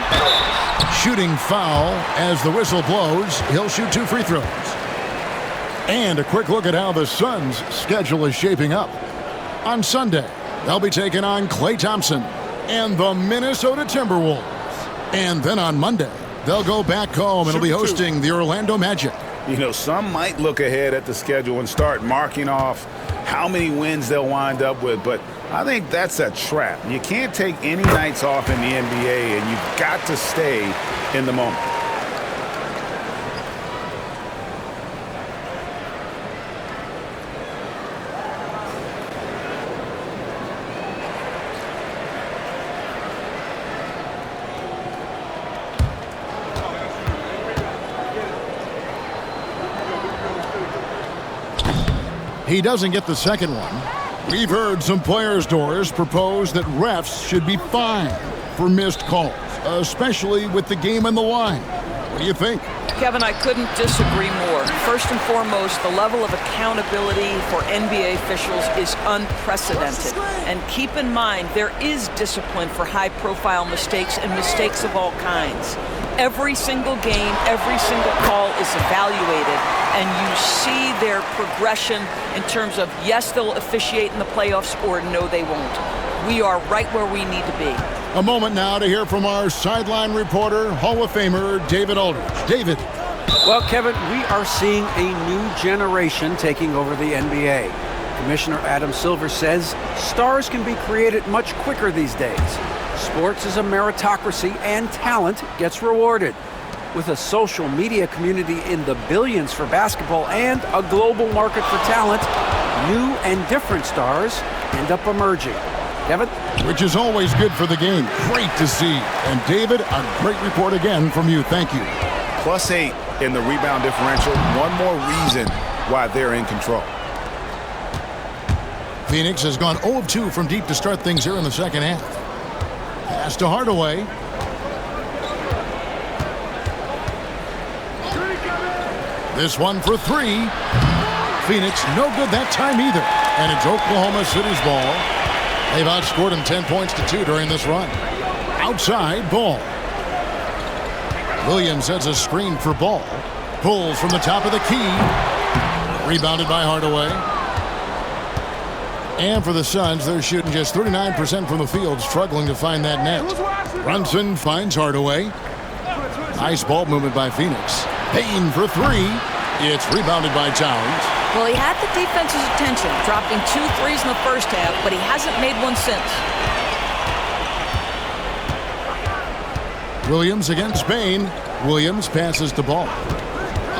Shooting foul as the whistle blows. He'll shoot 2 free throws. And a quick look at how the Suns' schedule is shaping up. On Sunday, they'll be taking on Klay Thompson and the Minnesota Timberwolves. And then on Monday, they'll go back home and will be hosting the Orlando Magic. You know, some might look ahead at the schedule and start marking off how many wins they'll wind up with, but I think that's a trap. You can't take any nights off in the NBA, and you've got to stay in the moment. He doesn't get the second one. We've heard some players, Doris, propose that refs should be fined for missed calls, especially with the game on the line. What do you think? Kevin, I couldn't disagree more. First and foremost, the level of accountability for NBA officials is unprecedented. And keep in mind, there is discipline for high-profile mistakes and mistakes of all kinds. Every single game, every single call is evaluated, and you see their progression in terms of, yes, they'll officiate in the playoffs, or no, they won't. We are right where we need to be. A moment now to hear from our sideline reporter, Hall of Famer David Aldridge. David. Well, Kevin, we are seeing a new generation taking over the NBA. Commissioner Adam Silver says stars can be created much quicker these days. Sports is a meritocracy, and talent gets rewarded. With a social media community in the billions for basketball and a global market for talent, new and different stars end up emerging. Kevin? Which is always good for the game. Great to see. And David, a great report again from you. Thank you. +8 in the rebound differential. One more reason why they're in control. Phoenix has gone 0 of 2 from deep to start things here in the second half. Pass to Hardaway. This one for three. Phoenix, no good that time either. And it's Oklahoma City's ball. They've outscored them 10 points to 2 during this run. Outside, Ball. Williams sets a screen for Ball. Pulls from the top of the key. Rebounded by Hardaway. And for the Suns, they're shooting just 39% from the field, struggling to find that net. Brunson finds Hardaway. Nice ball movement by Phoenix. Payne for three. It's rebounded by Towns. Well, he had the defense's attention, dropping 2 threes in the first half, but he hasn't made one since. Williams against Payne. Williams passes to Ball.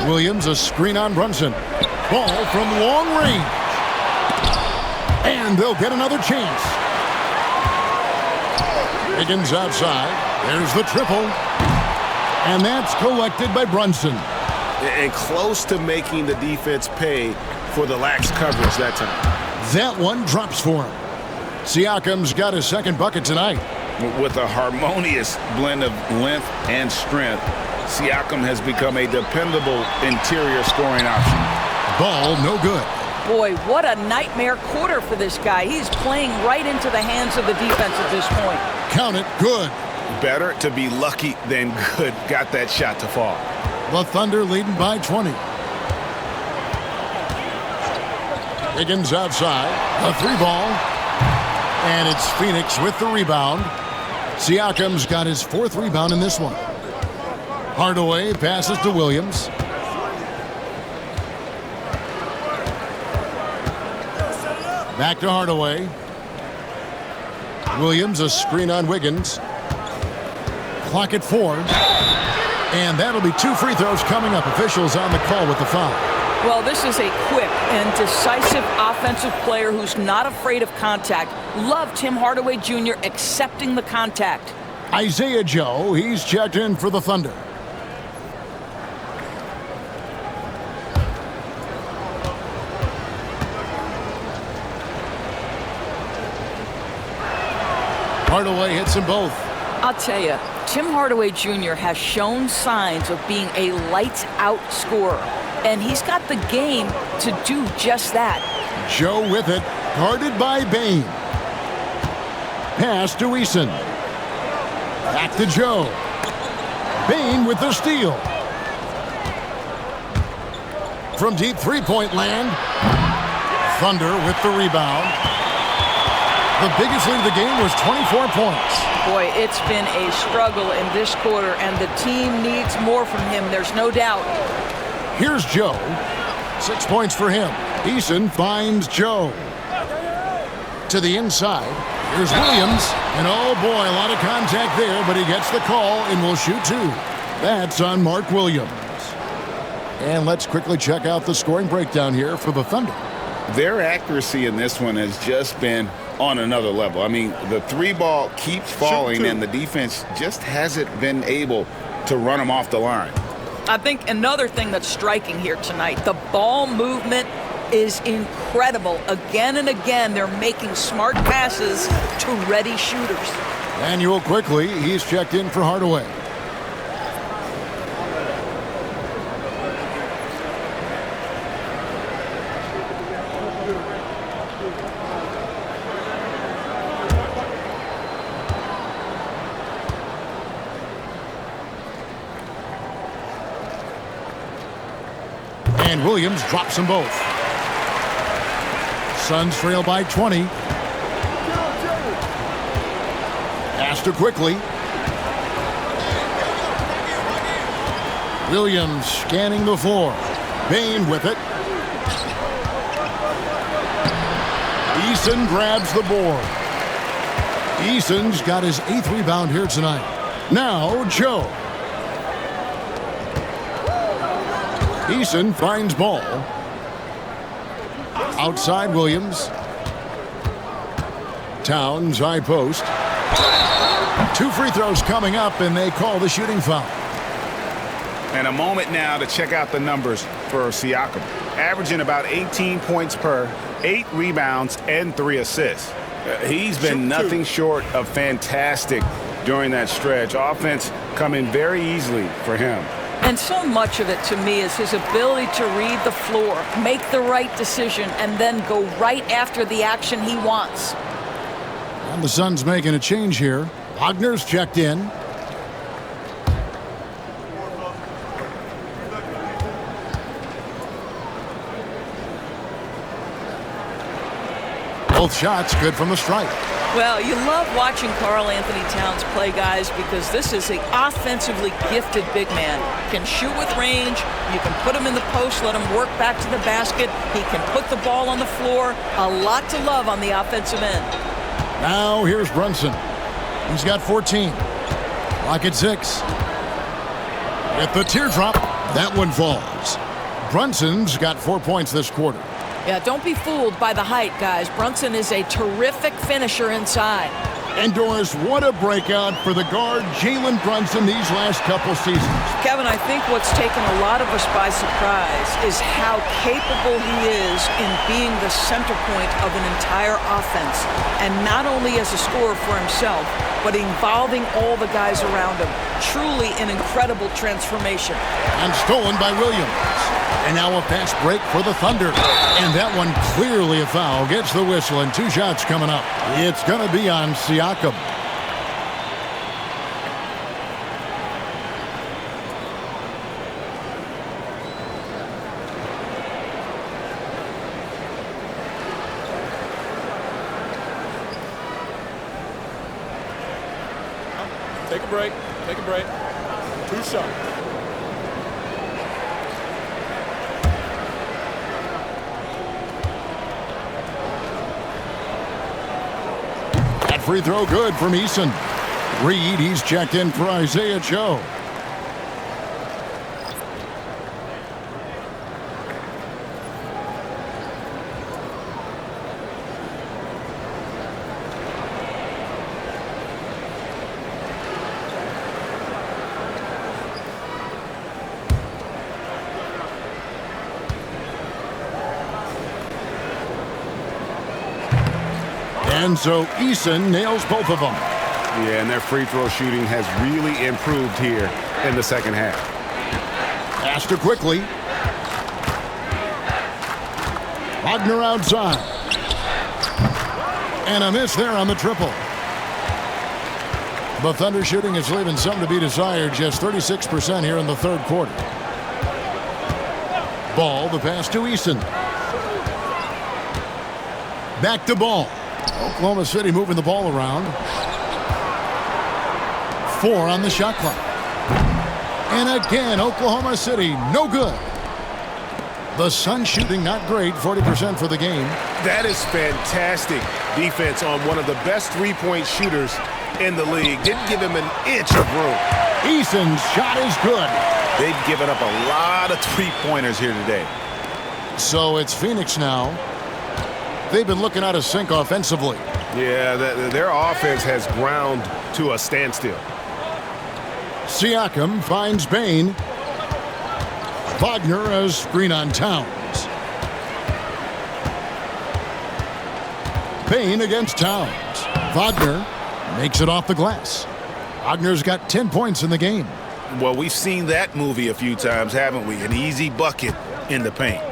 Williams a screen on Brunson. Ball from long range. And they'll get another chance. Higgins outside. There's the triple. And that's collected by Brunson. And close to making the defense pay for the lax coverage that time. That one drops for him. Siakam's got his second bucket tonight. With a harmonious blend of length and strength, Siakam has become a dependable interior scoring option. Ball no good. Boy, what a nightmare quarter for this guy. He's playing right into the hands of the defense at this point. Count it, good. Better to be lucky than good. Got that shot to fall. The Thunder leading by 20. Higgins outside. A three ball. And it's Phoenix with the rebound. Siakam's got his 4th rebound in this one. Hardaway passes to Williams. Back to Hardaway. Williams a screen on Wiggins. Clock at 4. And that'll be 2 free throws coming up. Officials on the call with the foul. Well, this is a quick and decisive offensive player who's not afraid of contact. Love Tim Hardaway Jr. accepting the contact. Isaiah Joe, he's checked in for the Thunder. Hardaway hits them both. I'll tell you, Tim Hardaway Jr. has shown signs of being a lights-out scorer, and he's got the game to do just that. Joe with it, guarded by Bane. Pass to Eason. Back to Joe. Bane with the steal. From deep three-point land, Thunder with the rebound. The biggest lead of the game was 24 points. Boy, it's been a struggle in this quarter, and the team needs more from him, there's no doubt. Here's Joe. 6 points for him. Eason finds Joe. To the inside. Here's Williams. And oh boy, a lot of contact there, but he gets the call and will shoot 2. That's on Mark Williams. And let's quickly check out the scoring breakdown here for the Thunder. Their accuracy in this one has just been on another level. I mean, the 3-ball keeps falling, and the defense just hasn't been able to run them off the line. I think another thing that's striking here tonight, the ball movement is incredible. Again and again, they're making smart passes to ready shooters. Manuel quickly, he's checked in for Hardaway. And Williams drops them both. Suns trail by 20. Pass to quickly. Williams scanning the floor. Bane with it. Eason grabs the board. Eason's got his 8th rebound here tonight. Now Joe. Eason finds Ball. Outside Williams. Towns high post. 2 free throws coming up, and they call the shooting foul. And a moment now to check out the numbers for Siakam. Averaging about 18 points per, 8 rebounds, and 3 assists. He's been nothing short of fantastic during that stretch. Offense coming very easily for him. And so much of it, to me, is his ability to read the floor, make the right decision, and then go right after the action he wants. And the Suns making a change here. Wagner's checked in. Both shots good from the stripe. Well, you love watching Karl Anthony Towns play, guys, because this is an offensively gifted big man. Can shoot with range. You can put him in the post, let him work back to the basket. He can put the ball on the floor. A lot to love on the offensive end. Now here's Brunson. He's got 14. Lock at 6. With the teardrop, that one falls. Brunson's got 4 points this quarter. Yeah, don't be fooled by the height, guys. Brunson is a terrific finisher inside. And Doris, what a breakout for the guard Jalen Brunson these last couple seasons. Kevin, I think what's taken a lot of us by surprise is how capable he is in being the center point of an entire offense. And not only as a scorer for himself, but involving all the guys around him. Truly an incredible transformation. And stolen by Williams. And now a fast break for the Thunder. And that one clearly a foul. Gets the whistle and 2 shots coming up. It's going to be on Siakam. Take a break. Take a break. 2 shots. Free throw good from Eason. Reed, he's checked in for Isaiah Joe. And so Eason nails both of them. Yeah, and their free throw shooting has really improved here in the second half. Faster quickly. Wagner outside. And a miss there on the triple. The Thunder shooting is leaving some to be desired. Just 36% here in the third quarter. Ball, the pass to Eason. Back to Ball. Oklahoma City moving the ball around. 4 on the shot clock. And again, Oklahoma City, no good. The Suns shooting not great, 40% for the game. That is fantastic defense on one of the best three-point shooters in the league. Didn't give him an inch of room. Eason's shot is good. They've given up a lot of three-pointers here today. So it's Phoenix now. They've been looking out of sync offensively. Yeah, their offense has ground to a standstill. Siakam finds Bain. Wagner a screen on Towns. Bain against Towns. Wagner makes it off the glass. Wagner's got 10 points in the game. Well, we've seen that movie a few times, haven't we? An easy bucket in the paint.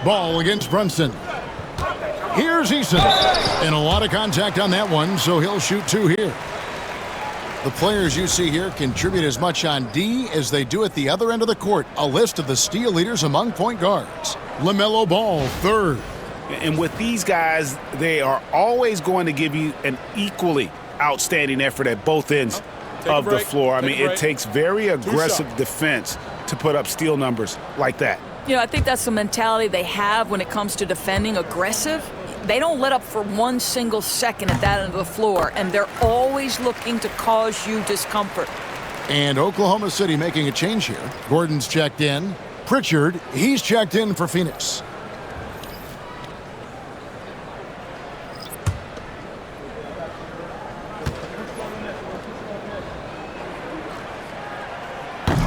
Ball against Brunson. Here's Eason. And a lot of contact on that one, so he'll shoot 2 here. The players you see here contribute as much on D as they do at the other end of the court. A list of the steal leaders among point guards. LaMelo Ball, 3rd. And with these guys, they are always going to give you an equally outstanding effort at both ends of the floor. I mean, it takes very aggressive defense to put up steal numbers like that. You know, I think that's the mentality they have when it comes to defending, aggressive. They don't let up for 1 single second at that end of the floor, and they're always looking to cause you discomfort. And Oklahoma City making a change here. Gordon's checked in. Pritchard, he's checked in for Phoenix.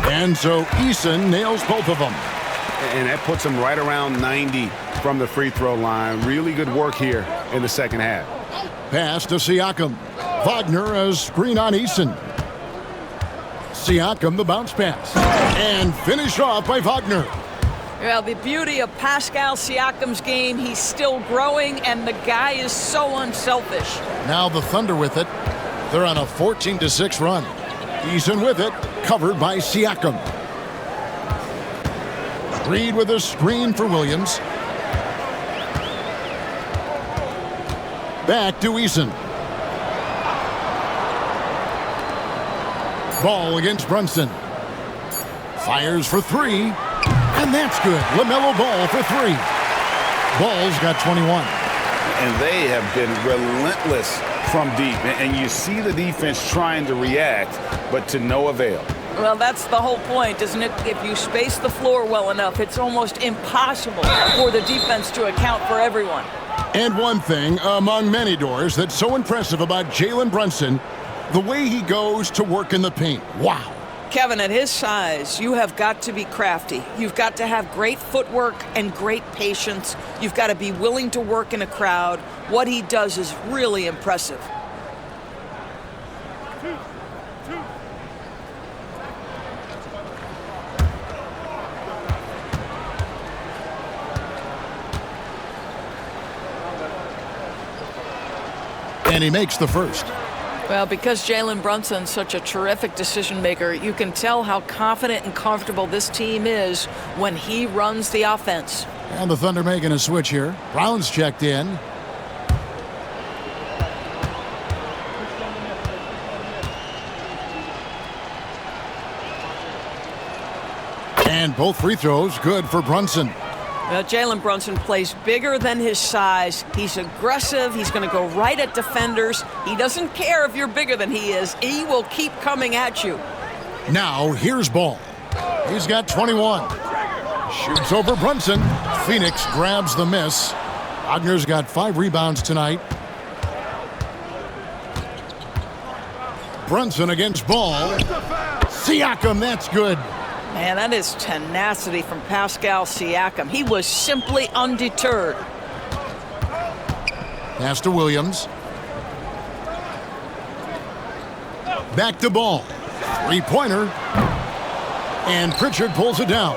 And so Eason nails both of them. And that puts him right around 90 from the free throw line. Really good work here in the second half. Pass to Siakam. Wagner, a screen on Eason. Siakam, the bounce pass. And finished off by Wagner. Well, the beauty of Pascal Siakam's game, he's still growing, and the guy is so unselfish. Now the Thunder with it. They're on a 14-6 run. Eason with it, covered by Siakam. Reed with a screen for Williams. Back to Eason. Ball against Brunson. Fires for three. And that's good. LaMelo Ball for three. Ball's got 21. And they have been relentless from deep. And you see the defense trying to react, but to no avail. Well, that's the whole point, isn't it? If you space the floor well enough, it's almost impossible for the defense to account for everyone. And one thing among many doors that's so impressive about Jalen Brunson, the way he goes to work in the paint. Wow. Kevin, at his size, you have got to be crafty. You've got to have great footwork and great patience. You've got to be willing to work in a crowd. What he does is really impressive. And he makes the first. Well, because Jalen Brunson's such a terrific decision maker, you can tell how confident and comfortable this team is when he runs the offense. And the Thunder making a switch here. Brown's checked in. And both free throws good for Brunson. Well, Jalen Brunson plays bigger than his size. He's aggressive. He's going to go right at defenders. He doesn't care if you're bigger than he is. He will keep coming at you. Now, here's Ball. He's got 21. Shoots over Brunson. Phoenix grabs the miss. Wagner's got 5 rebounds tonight. Brunson against Ball. Siakam, that's good. Man, that is tenacity from Pascal Siakam. He was simply undeterred. Pass to Williams. Back to Ball. Three-pointer. And Pritchard pulls it down.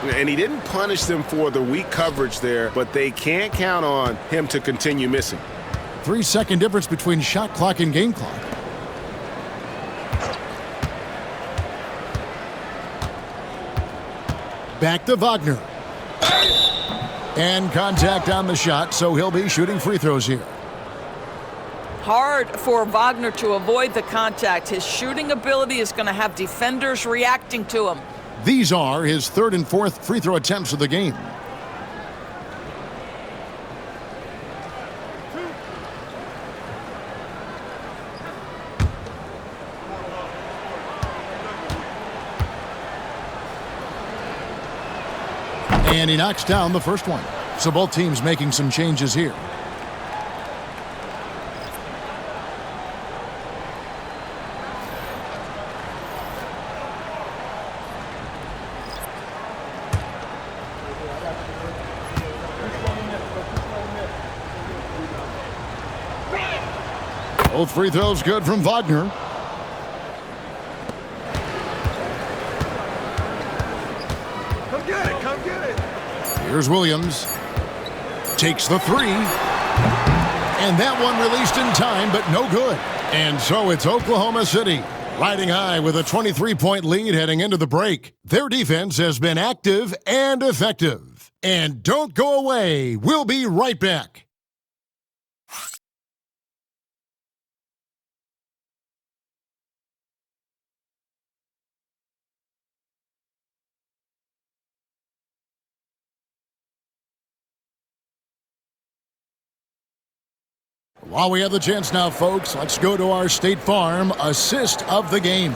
And he didn't punish them for the weak coverage there, but they can't count on him to continue missing. 3-second difference between shot clock and game clock. Back to Wagner. And contact on the shot, so he'll be shooting free throws here. Hard for Wagner to avoid the contact. His shooting ability is going to have defenders reacting to him. These are his 3rd and 4th free throw attempts of the game. And he knocks down the first one. So both teams making some changes here. Both free throws good from Wagner. Here's Williams. Takes the three. And that one released in time, but no good. And so it's Oklahoma City riding high with a 23-point lead heading into the break. Their defense has been active and effective. And don't go away. We'll be right back. While we have the chance now, folks, let's go to our State Farm assist of the game.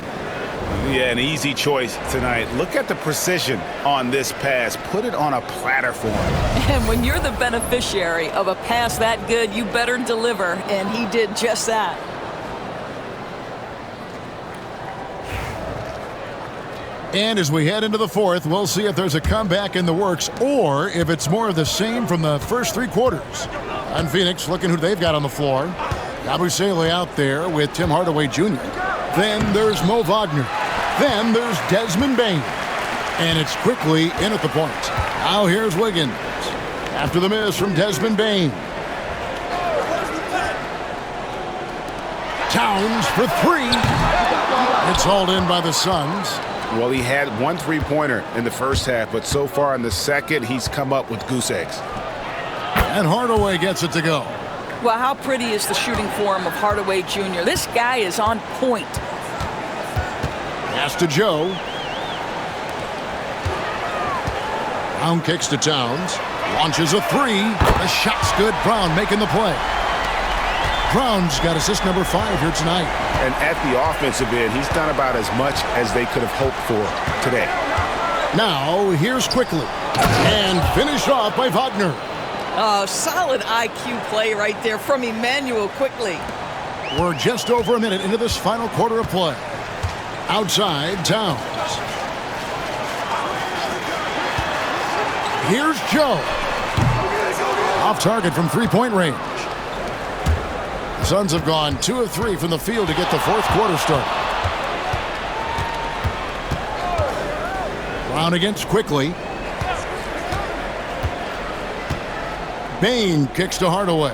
Yeah, an easy choice tonight. Look at the precision on this pass. Put it on a platter for him. And when you're the beneficiary of a pass that good, you better deliver, and he did just that. And as we head into the 4th, we'll see if there's a comeback in the works or if it's more of the same from the first 3 quarters. And Phoenix looking who they've got on the floor. Abusele out there with Tim Hardaway Jr. Then there's Mo Wagner. Then there's Desmond Bain. And it's quickly in at the point. Now here's Wiggins. After the miss from Desmond Bain. Towns for three. It's hauled in by the Suns. Well, he had one three-pointer in the first half, but so far in the second, he's come up with goose eggs. And Hardaway gets it to go. Well, how pretty is the shooting form of Hardaway Jr.? This guy is on point. Pass to Joe. Brown kicks to Towns. Launches a three. The shot's good. Brown making the play. Brown's got assist number 5 here tonight. And at the offensive end, he's done about as much as they could have hoped for today. Now, here's Quickly. And finished off by Wagner. Oh, solid IQ play right there from Emmanuel Quickly. We're just over a minute into this final quarter of play. Outside, Towns. Here's Joe. Off target from three-point range. The Suns have gone 2 of 3 from the field to get the fourth quarter started. Brown against Quickly. Bain kicks to Hardaway.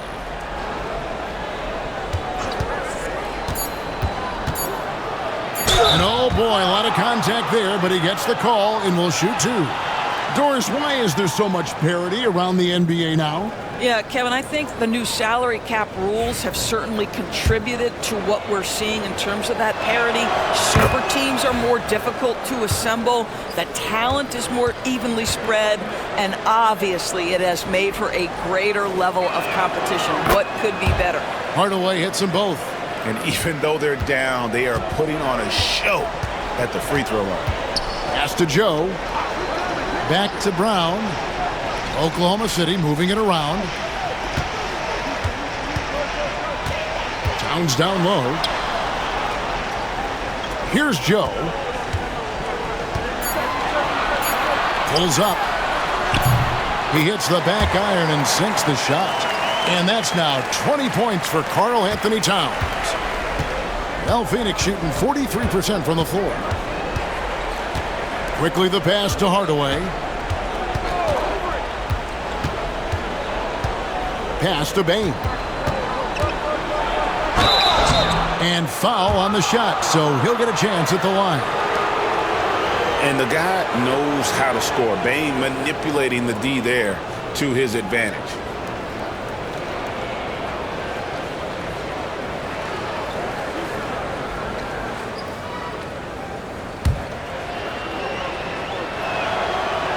And oh boy, a lot of contact there, but he gets the call and will shoot 2. Doris, why is there so much parity around the NBA now? Yeah, Kevin, I think the new salary cap rules have certainly contributed to what we're seeing in terms of that parity. Super teams are more difficult to assemble. The talent is more evenly spread. And obviously, it has made for a greater level of competition. What could be better? Hardaway hits them both. And even though they're down, they are putting on a show at the free throw line. Pass to Joe. Back to Brown. Oklahoma City moving it around. Towns down low. Here's Joe. Pulls up. He hits the back iron and sinks the shot. And that's now 20 points for Karl Anthony Towns. Well, Phoenix shooting 43% from the floor. Quickly the pass to Hardaway. Pass to Bain. And foul on the shot, so he'll get a chance at the line. And the guy knows how to score. Bain manipulating the D there to his advantage.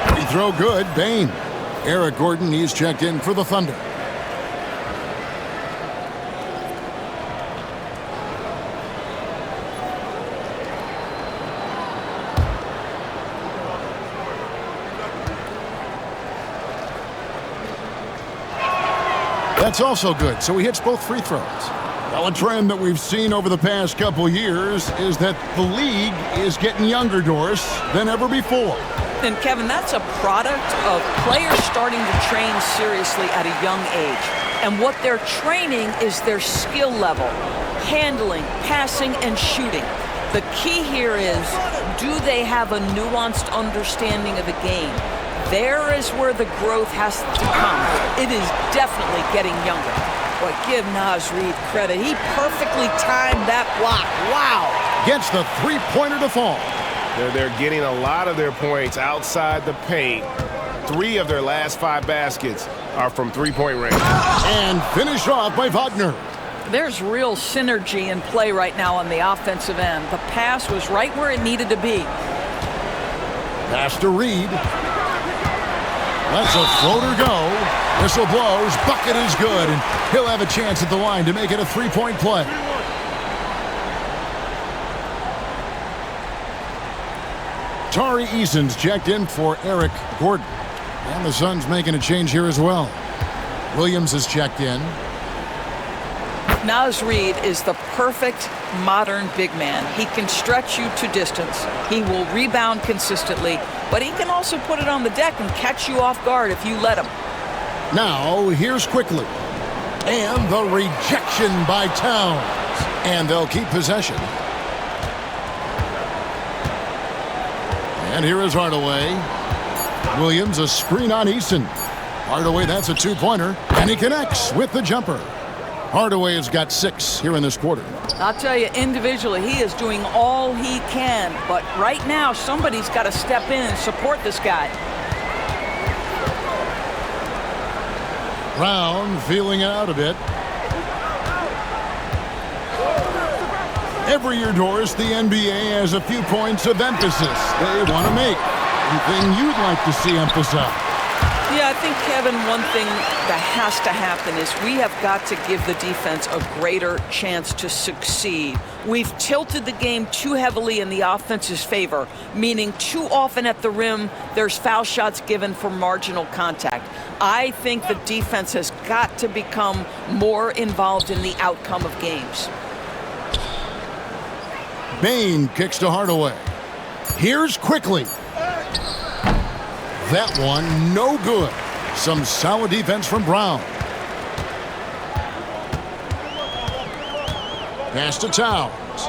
Free throw good, Bain. Eric Gordon, he's checked in for the Thunder. That's also good, so he hits both free throws. Well, a trend that we've seen over the past couple years is that the league is getting younger, Doris, than ever before. And Kevin, that's a product of players starting to train seriously at a young age. And what they're training is their skill level, handling, passing, and shooting. The key here is, do they have a nuanced understanding of the game? There is where the growth has to come. It is definitely getting younger. But give Naz Reid credit. He perfectly timed that block. Wow. Gets the three-pointer to fall. They're getting a lot of their points outside the paint. 3 of their last 5 baskets are from three-point range. And finished off by Wagner. There's real synergy in play right now on the offensive end. The pass was right where it needed to be. Pass to Reid. Lets a floater go. Whistle blows. Bucket is good. And he'll have a chance at the line to make it a three-point play. Tari Eason's checked in for Eric Gordon. And the Suns making a change here as well. Williams is checked in. Naz Reid is the perfect modern big man. He can stretch you to distance. He will rebound consistently, but he can also put it on the deck and catch you off guard if you let him. Now, here's Quickly. And the rejection by Towns. And they'll keep possession. And here is Hardaway. Williams, a screen on Easton. Hardaway, that's a two-pointer. And he connects with the jumper. Hardaway has got 6 here in this quarter. I'll tell you, individually, he is doing all he can. But right now, somebody's got to step in and support this guy. Brown feeling it out a bit. Every year, Doris, the NBA has a few points of emphasis they want to make. Anything you'd like to see emphasized? Yeah, I think, Kevin, one thing that has to happen is we have got to give the defense a greater chance to succeed. We've tilted the game too heavily in the offense's favor, meaning too often at the rim, there's foul shots given for marginal contact. I think the defense has got to become more involved in the outcome of games. Bain kicks to Hardaway. Here's Quickly. That one, no good. Some solid defense from Brown. Pass to Towns.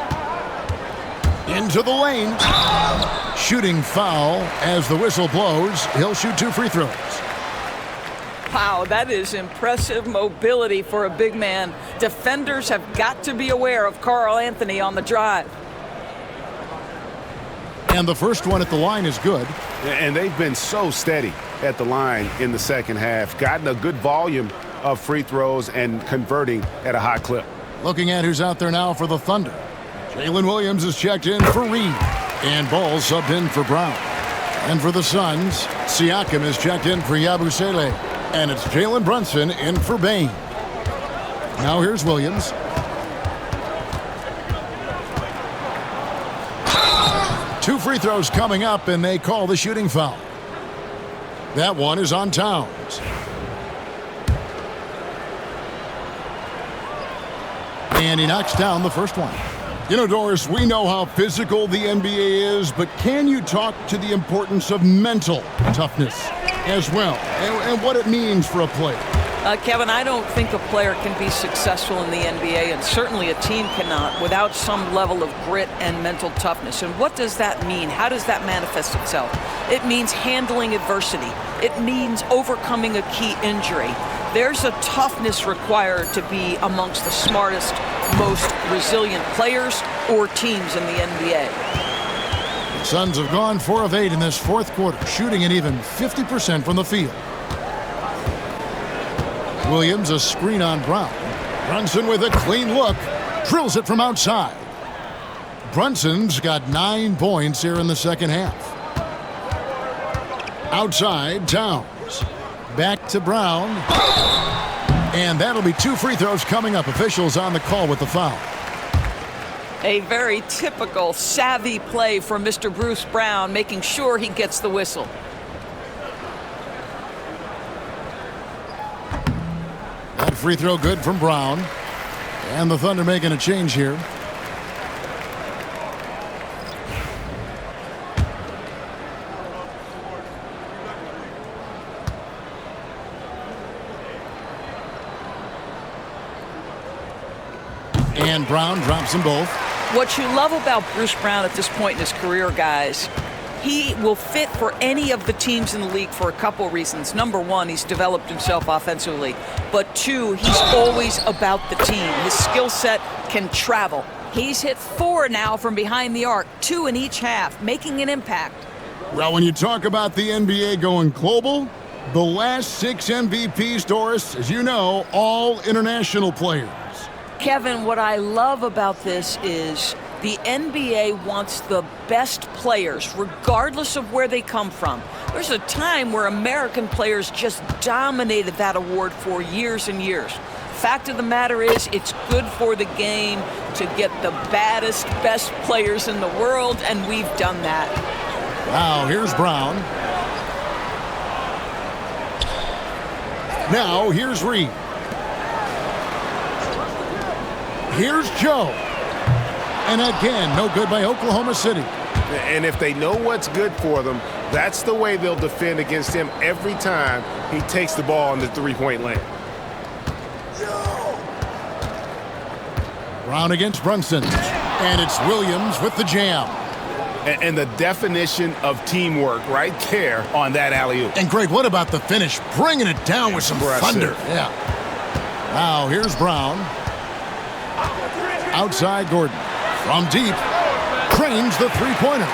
Into the lane. Shooting foul as the whistle blows. He'll shoot 2 free throws. Wow, that is impressive mobility for a big man. Defenders have got to be aware of Karl Anthony on the drive. And the first one at the line is good. And they've been so steady at the line in the second half, gotten a good volume of free throws and converting at a high clip. Looking at who's out there now for the Thunder. Jalen Williams is checked in for Reed. And Ball subbed in for Brown. And for the Suns, Siakam is checked in for Yabusele. And it's Jalen Brunson in for Bain. Now here's Williams. Two free throws coming up, and they call the shooting foul. That one is on Towns. And he knocks down the first one. You know, Doris, we know how physical the NBA is, but can you talk to the importance of mental toughness as well, and what it means for a player? Kevin, I don't think a player can be successful in the NBA, and certainly a team cannot, without some level of grit and mental toughness. And what does that mean? How does that manifest itself? It means handling adversity. It means overcoming a key injury. There's a toughness required to be amongst the smartest, most resilient players or teams in the NBA. The Suns have gone 4 of 8 in this fourth quarter, shooting an even 50% from the field. Williams, a screen on Brown. Brunson with a clean look. Drills it from outside. Brunson's got 9 points here in the second half. Outside, Towns. Back to Brown. And that'll be 2 free throws coming up. Officials on the call with the foul. A very typical savvy play from Mr. Bruce Brown, making sure he gets the whistle. That free throw good from Brown. And the Thunder making a change here. And Brown drops them both. What you love about Bruce Brown at this point in his career, guys, he will fit for any of the teams in the league for a couple reasons. Number one, he's developed himself offensively. But 2, he's always about the team. His skill set can travel. He's hit 4 now from behind the arc, 2 in each half, making an impact. Well, when you talk about the NBA going global, the last 6 MVPs, Doris, as you know, all international players. Kevin, what I love about this is the NBA wants the best players, regardless of where they come from. There's a time where American players just dominated that award for years and years. Fact of the matter is, it's good for the game to get the baddest, best players in the world, and we've done that. Wow, here's Brown. Now, here's Reed. Here's Joe. And again, no good by Oklahoma City. And if they know what's good for them, that's the way they'll defend against him every time he takes the ball in the three-point lane. Brown against Brunson. And it's Williams with the jam. And the definition of teamwork right there on that alley-oop. And Greg, what about the finish? Bringing it down with some thunder. Yeah. Now here's Brown. Outside Gordon. From deep. Cranes the three-pointer.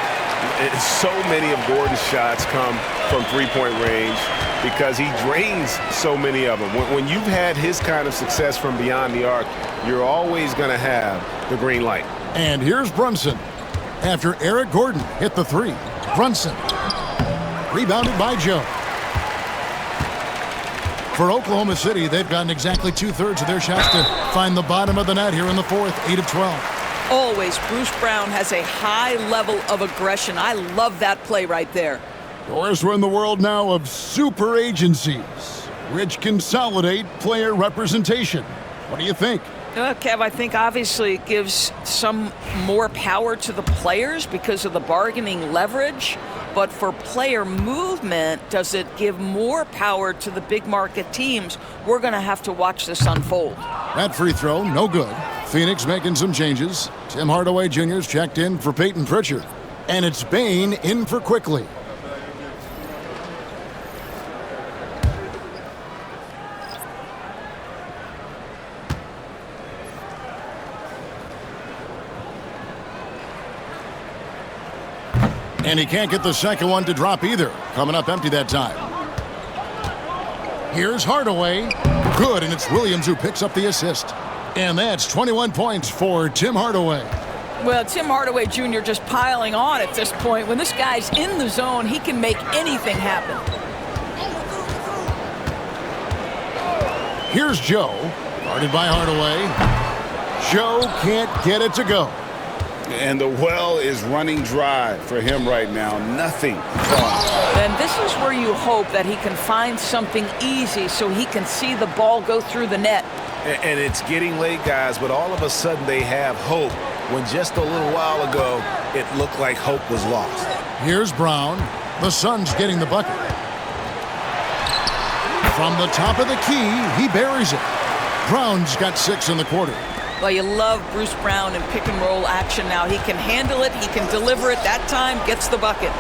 So many of Gordon's shots come from three-point range because he drains so many of them. When you've had his kind of success from beyond the arc, you're always going to have the green light. And here's Brunson. After Eric Gordon hit the three. Brunson. Rebounded by Joe. For Oklahoma City, they've gotten exactly 2/3 of their shots to find the bottom of the net here in the fourth, 8 of 12. Always, Bruce Brown has a high level of aggression. I love that play right there. Of course, we're in the world now of super agencies, which consolidate player representation. What do you think? Kev, I think obviously it gives some more power to the players because of the bargaining leverage. But for player movement, does it give more power to the big market teams? We're going to have to watch this unfold. That free throw, no good. Phoenix making some changes. Tim Hardaway Jr.'s checked in for Peyton Pritchard. And it's Bain in for Quickly. And he can't get the second one to drop either. Coming up empty that time. Here's Hardaway. Good, and it's Williams who picks up the assist. And that's 21 points for Tim Hardaway. Well, Tim Hardaway Jr. just piling on at this point. When this guy's in the zone, he can make anything happen. Here's Joe. Guarded by Hardaway. Joe can't get it to go. And the well is running dry for him right now. Nothing. And this is where you hope that he can find something easy so he can see the ball go through the net. And it's getting late, guys, but all of a sudden they have hope when just a little while ago it looked like hope was lost. Here's Brown. The Suns getting the bucket. From the top of the key, he buries it. Brown's got 6 in the quarter. Well, you love Bruce Brown in pick and roll action now. He can handle it. He can deliver it. That time gets the bucket.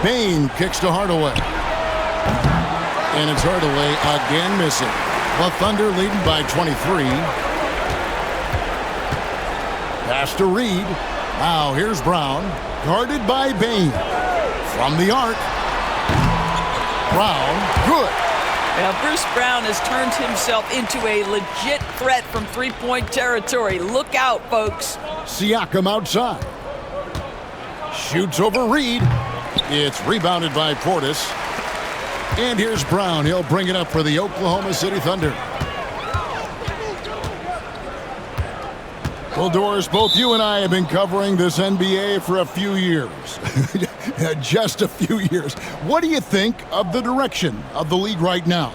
Bain kicks to Hardaway. And it's Hardaway again missing. The Thunder leading by 23. Pass to Reed. Now here's Brown. Guarded by Bain. From the arc. Brown. Good. Now, Bruce Brown has turned himself into a legit threat from three-point territory. Look out, folks. Siakam outside. Shoots over Reed. It's rebounded by Portis. And here's Brown. He'll bring it up for the Oklahoma City Thunder. Well, Doris, both you and I have been covering this NBA for a few years. Just a few years. What do you think of the direction of the league right now?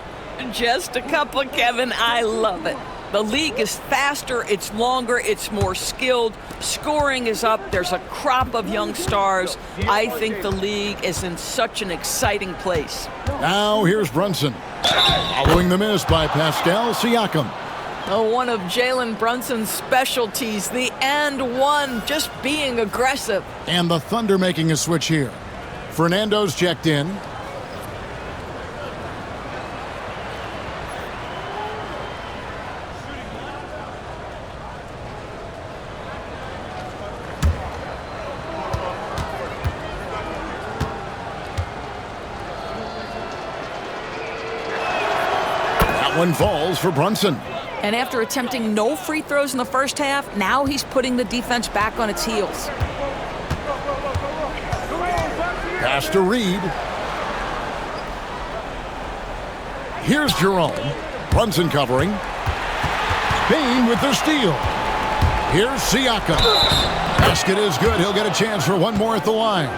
Just a couple, Kevin. I love it. The league is faster, it's longer, it's more skilled. Scoring is up. There's a crop of young stars. I think the league is in such an exciting place. Now here's Brunson. Following the miss by Pascal Siakam. One of Jalen Brunson's specialties, the and one, just being aggressive. And the Thunder making a switch here. Fernando's checked in. That one falls for Brunson. And after attempting no free throws in the first half, now he's putting the defense back on its heels. Pass to Reed. Here's Jerome. Brunson covering. Bain with the steal. Here's Siakam. Basket is good. He'll get a chance for one more at the line.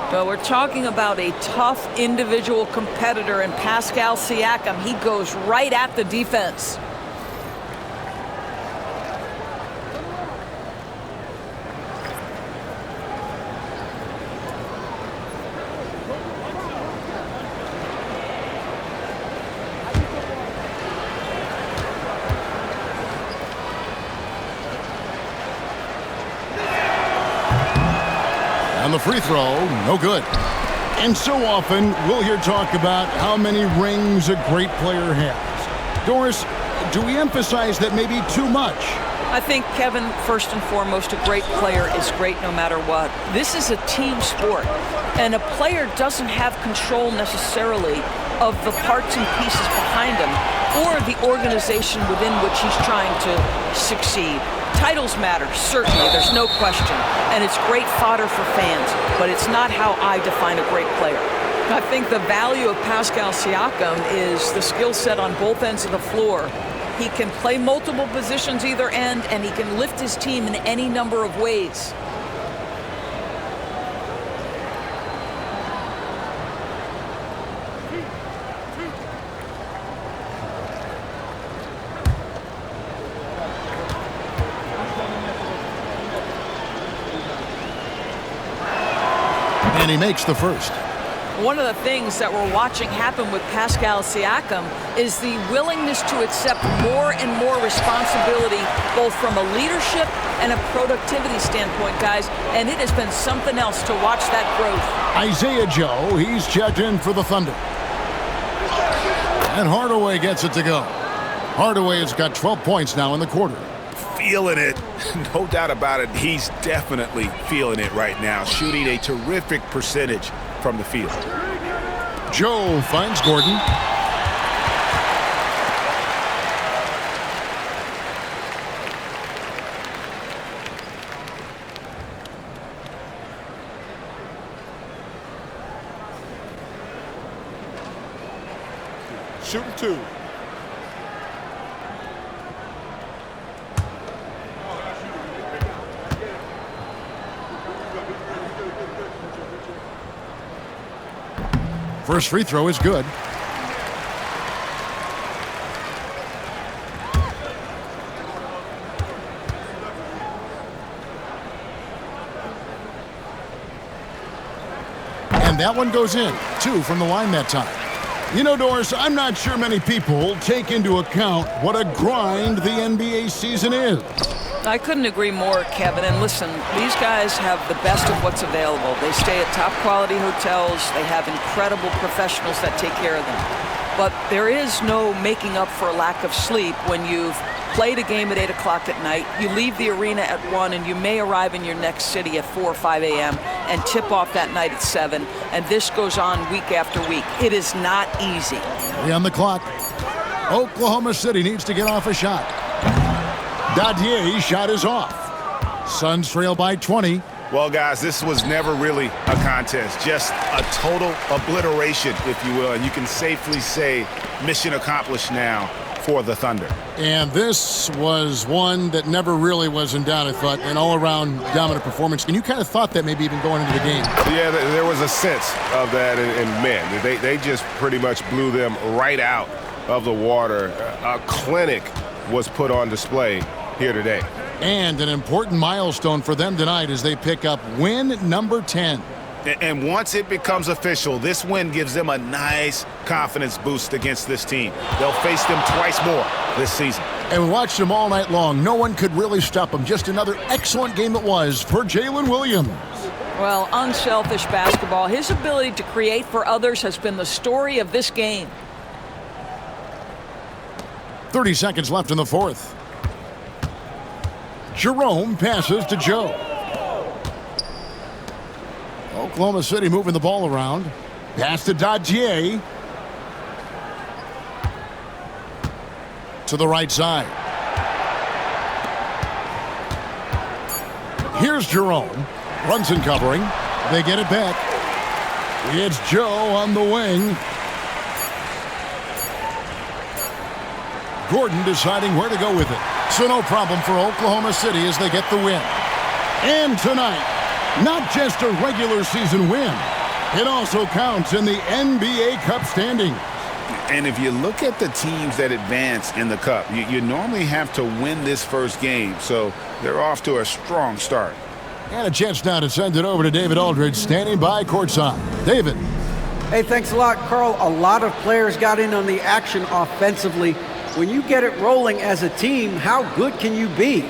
But we're talking about a tough individual competitor in Pascal Siakam. He goes right at the defense. free throw, no good. And so often, we'll hear talk about how many rings a great player has. Doris, do we emphasize that maybe too much? I think, Kevin, first and foremost, a great player is great no matter what. This is a team sport, and a player doesn't have control necessarily of the parts and pieces behind him or the organization within which he's trying to succeed. Titles matter, certainly, there's no question, and it's great fodder for fans, but it's not how I define a great player. I think the value of Pascal Siakam is the skill set on both ends of the floor. He can play multiple positions either end, and he can lift his team in any number of ways. And he makes the first. One of the things that we're watching happen with Pascal Siakam is the willingness to accept more and more responsibility, both from a leadership and a productivity standpoint, guys, and it has been something else to watch that growth. Isaiah Joe, he's checked in for the Thunder. And Hardaway gets it to go. Hardaway has got 12 points now in the quarter. Feeling it. No doubt about it. He's definitely feeling it right now, shooting a terrific percentage from the field. Joe finds Gordon. Shooting two. First free throw is good. And that one goes in. 2 from the line that time. You know, Doris, I'm not sure many people take into account what a grind the NBA season is. I couldn't agree more, Kevin. And listen, these guys have the best of what's available. They stay at top quality hotels. They have incredible professionals that take care of them. But there is no making up for a lack of sleep when you've played a game at 8 o'clock at night, you leave the arena at 1, and you may arrive in your next city at 4 or 5 a.m. and tip off that night at 7. And this goes on week after week. It is not easy. 3 on the clock. Oklahoma City needs to get off a shot. Dadier's shot is off. Suns trail by 20. Well, guys, this was never really a contest, just a total obliteration, if you will. And you can safely say mission accomplished now for the Thunder. And this was one that never really was in doubt, I thought, an all-around dominant performance. And you kind of thought that maybe even going into the game. Yeah, there was a sense of that, and man, they just pretty much blew them right out of the water. A clinic was put on display here today. And an important milestone for them tonight as they pick up win number 10. And once it becomes official, this win gives them a nice confidence boost against this team. They'll face them twice more this season. And we watched them all night long. No one could really stop them. Just another excellent game it was for Jalen Williams. Well, unselfish basketball. His ability to create for others has been the story of this game. 30 seconds left in the fourth. Jerome passes to Joe. Oklahoma City moving the ball around. Pass to Dadier. To the right side. Here's Jerome. Brunson covering. They get it back. It's Joe on the wing. Gordon deciding where to go with it. So no problem for Oklahoma City as they get the win. And tonight, not just a regular season win, it also counts in the NBA Cup standings. And if you look at the teams that advance in the Cup, you normally have to win this first game, so they're off to a strong start. And a chance now to send it over to David Aldridge, standing by courtside. David. Hey, thanks a lot, Carl. A lot of players got in on the action offensively. When you get it rolling as a team, how good can you be?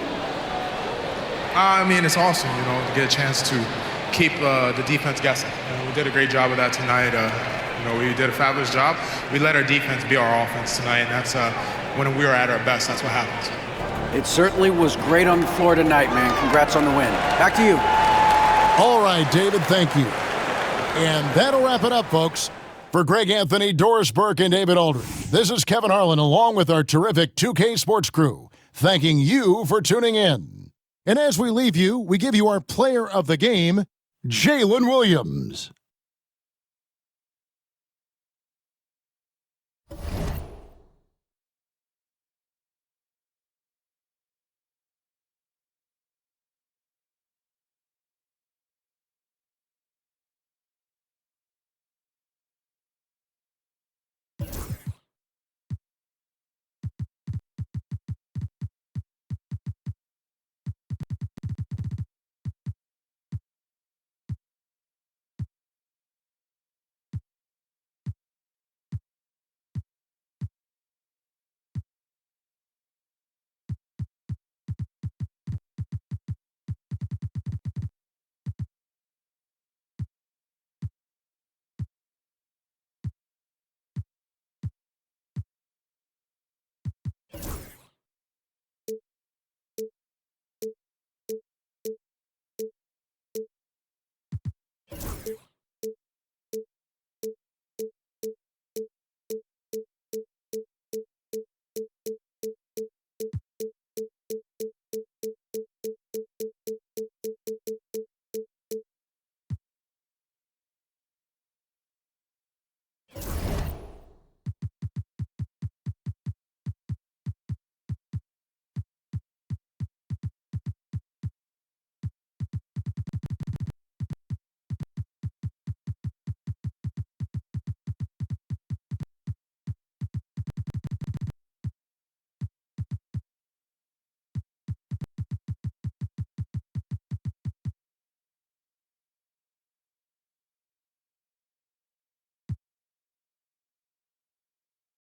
I mean, it's awesome, to get a chance to keep the defense guessing. We did a great job of that tonight. We did a fabulous job. We let our defense be our offense tonight, and that's when we were at our best. That's what happens. It certainly was great on the floor tonight, man. Congrats on the win. Back to you. All right, David, thank you. And that'll wrap it up, folks. For Greg Anthony, Doris Burke, and David Aldridge, this is Kevin Harlan along with our terrific 2K Sports crew, thanking you for tuning in. And as we leave you, we give you our player of the game, Jalen Williams.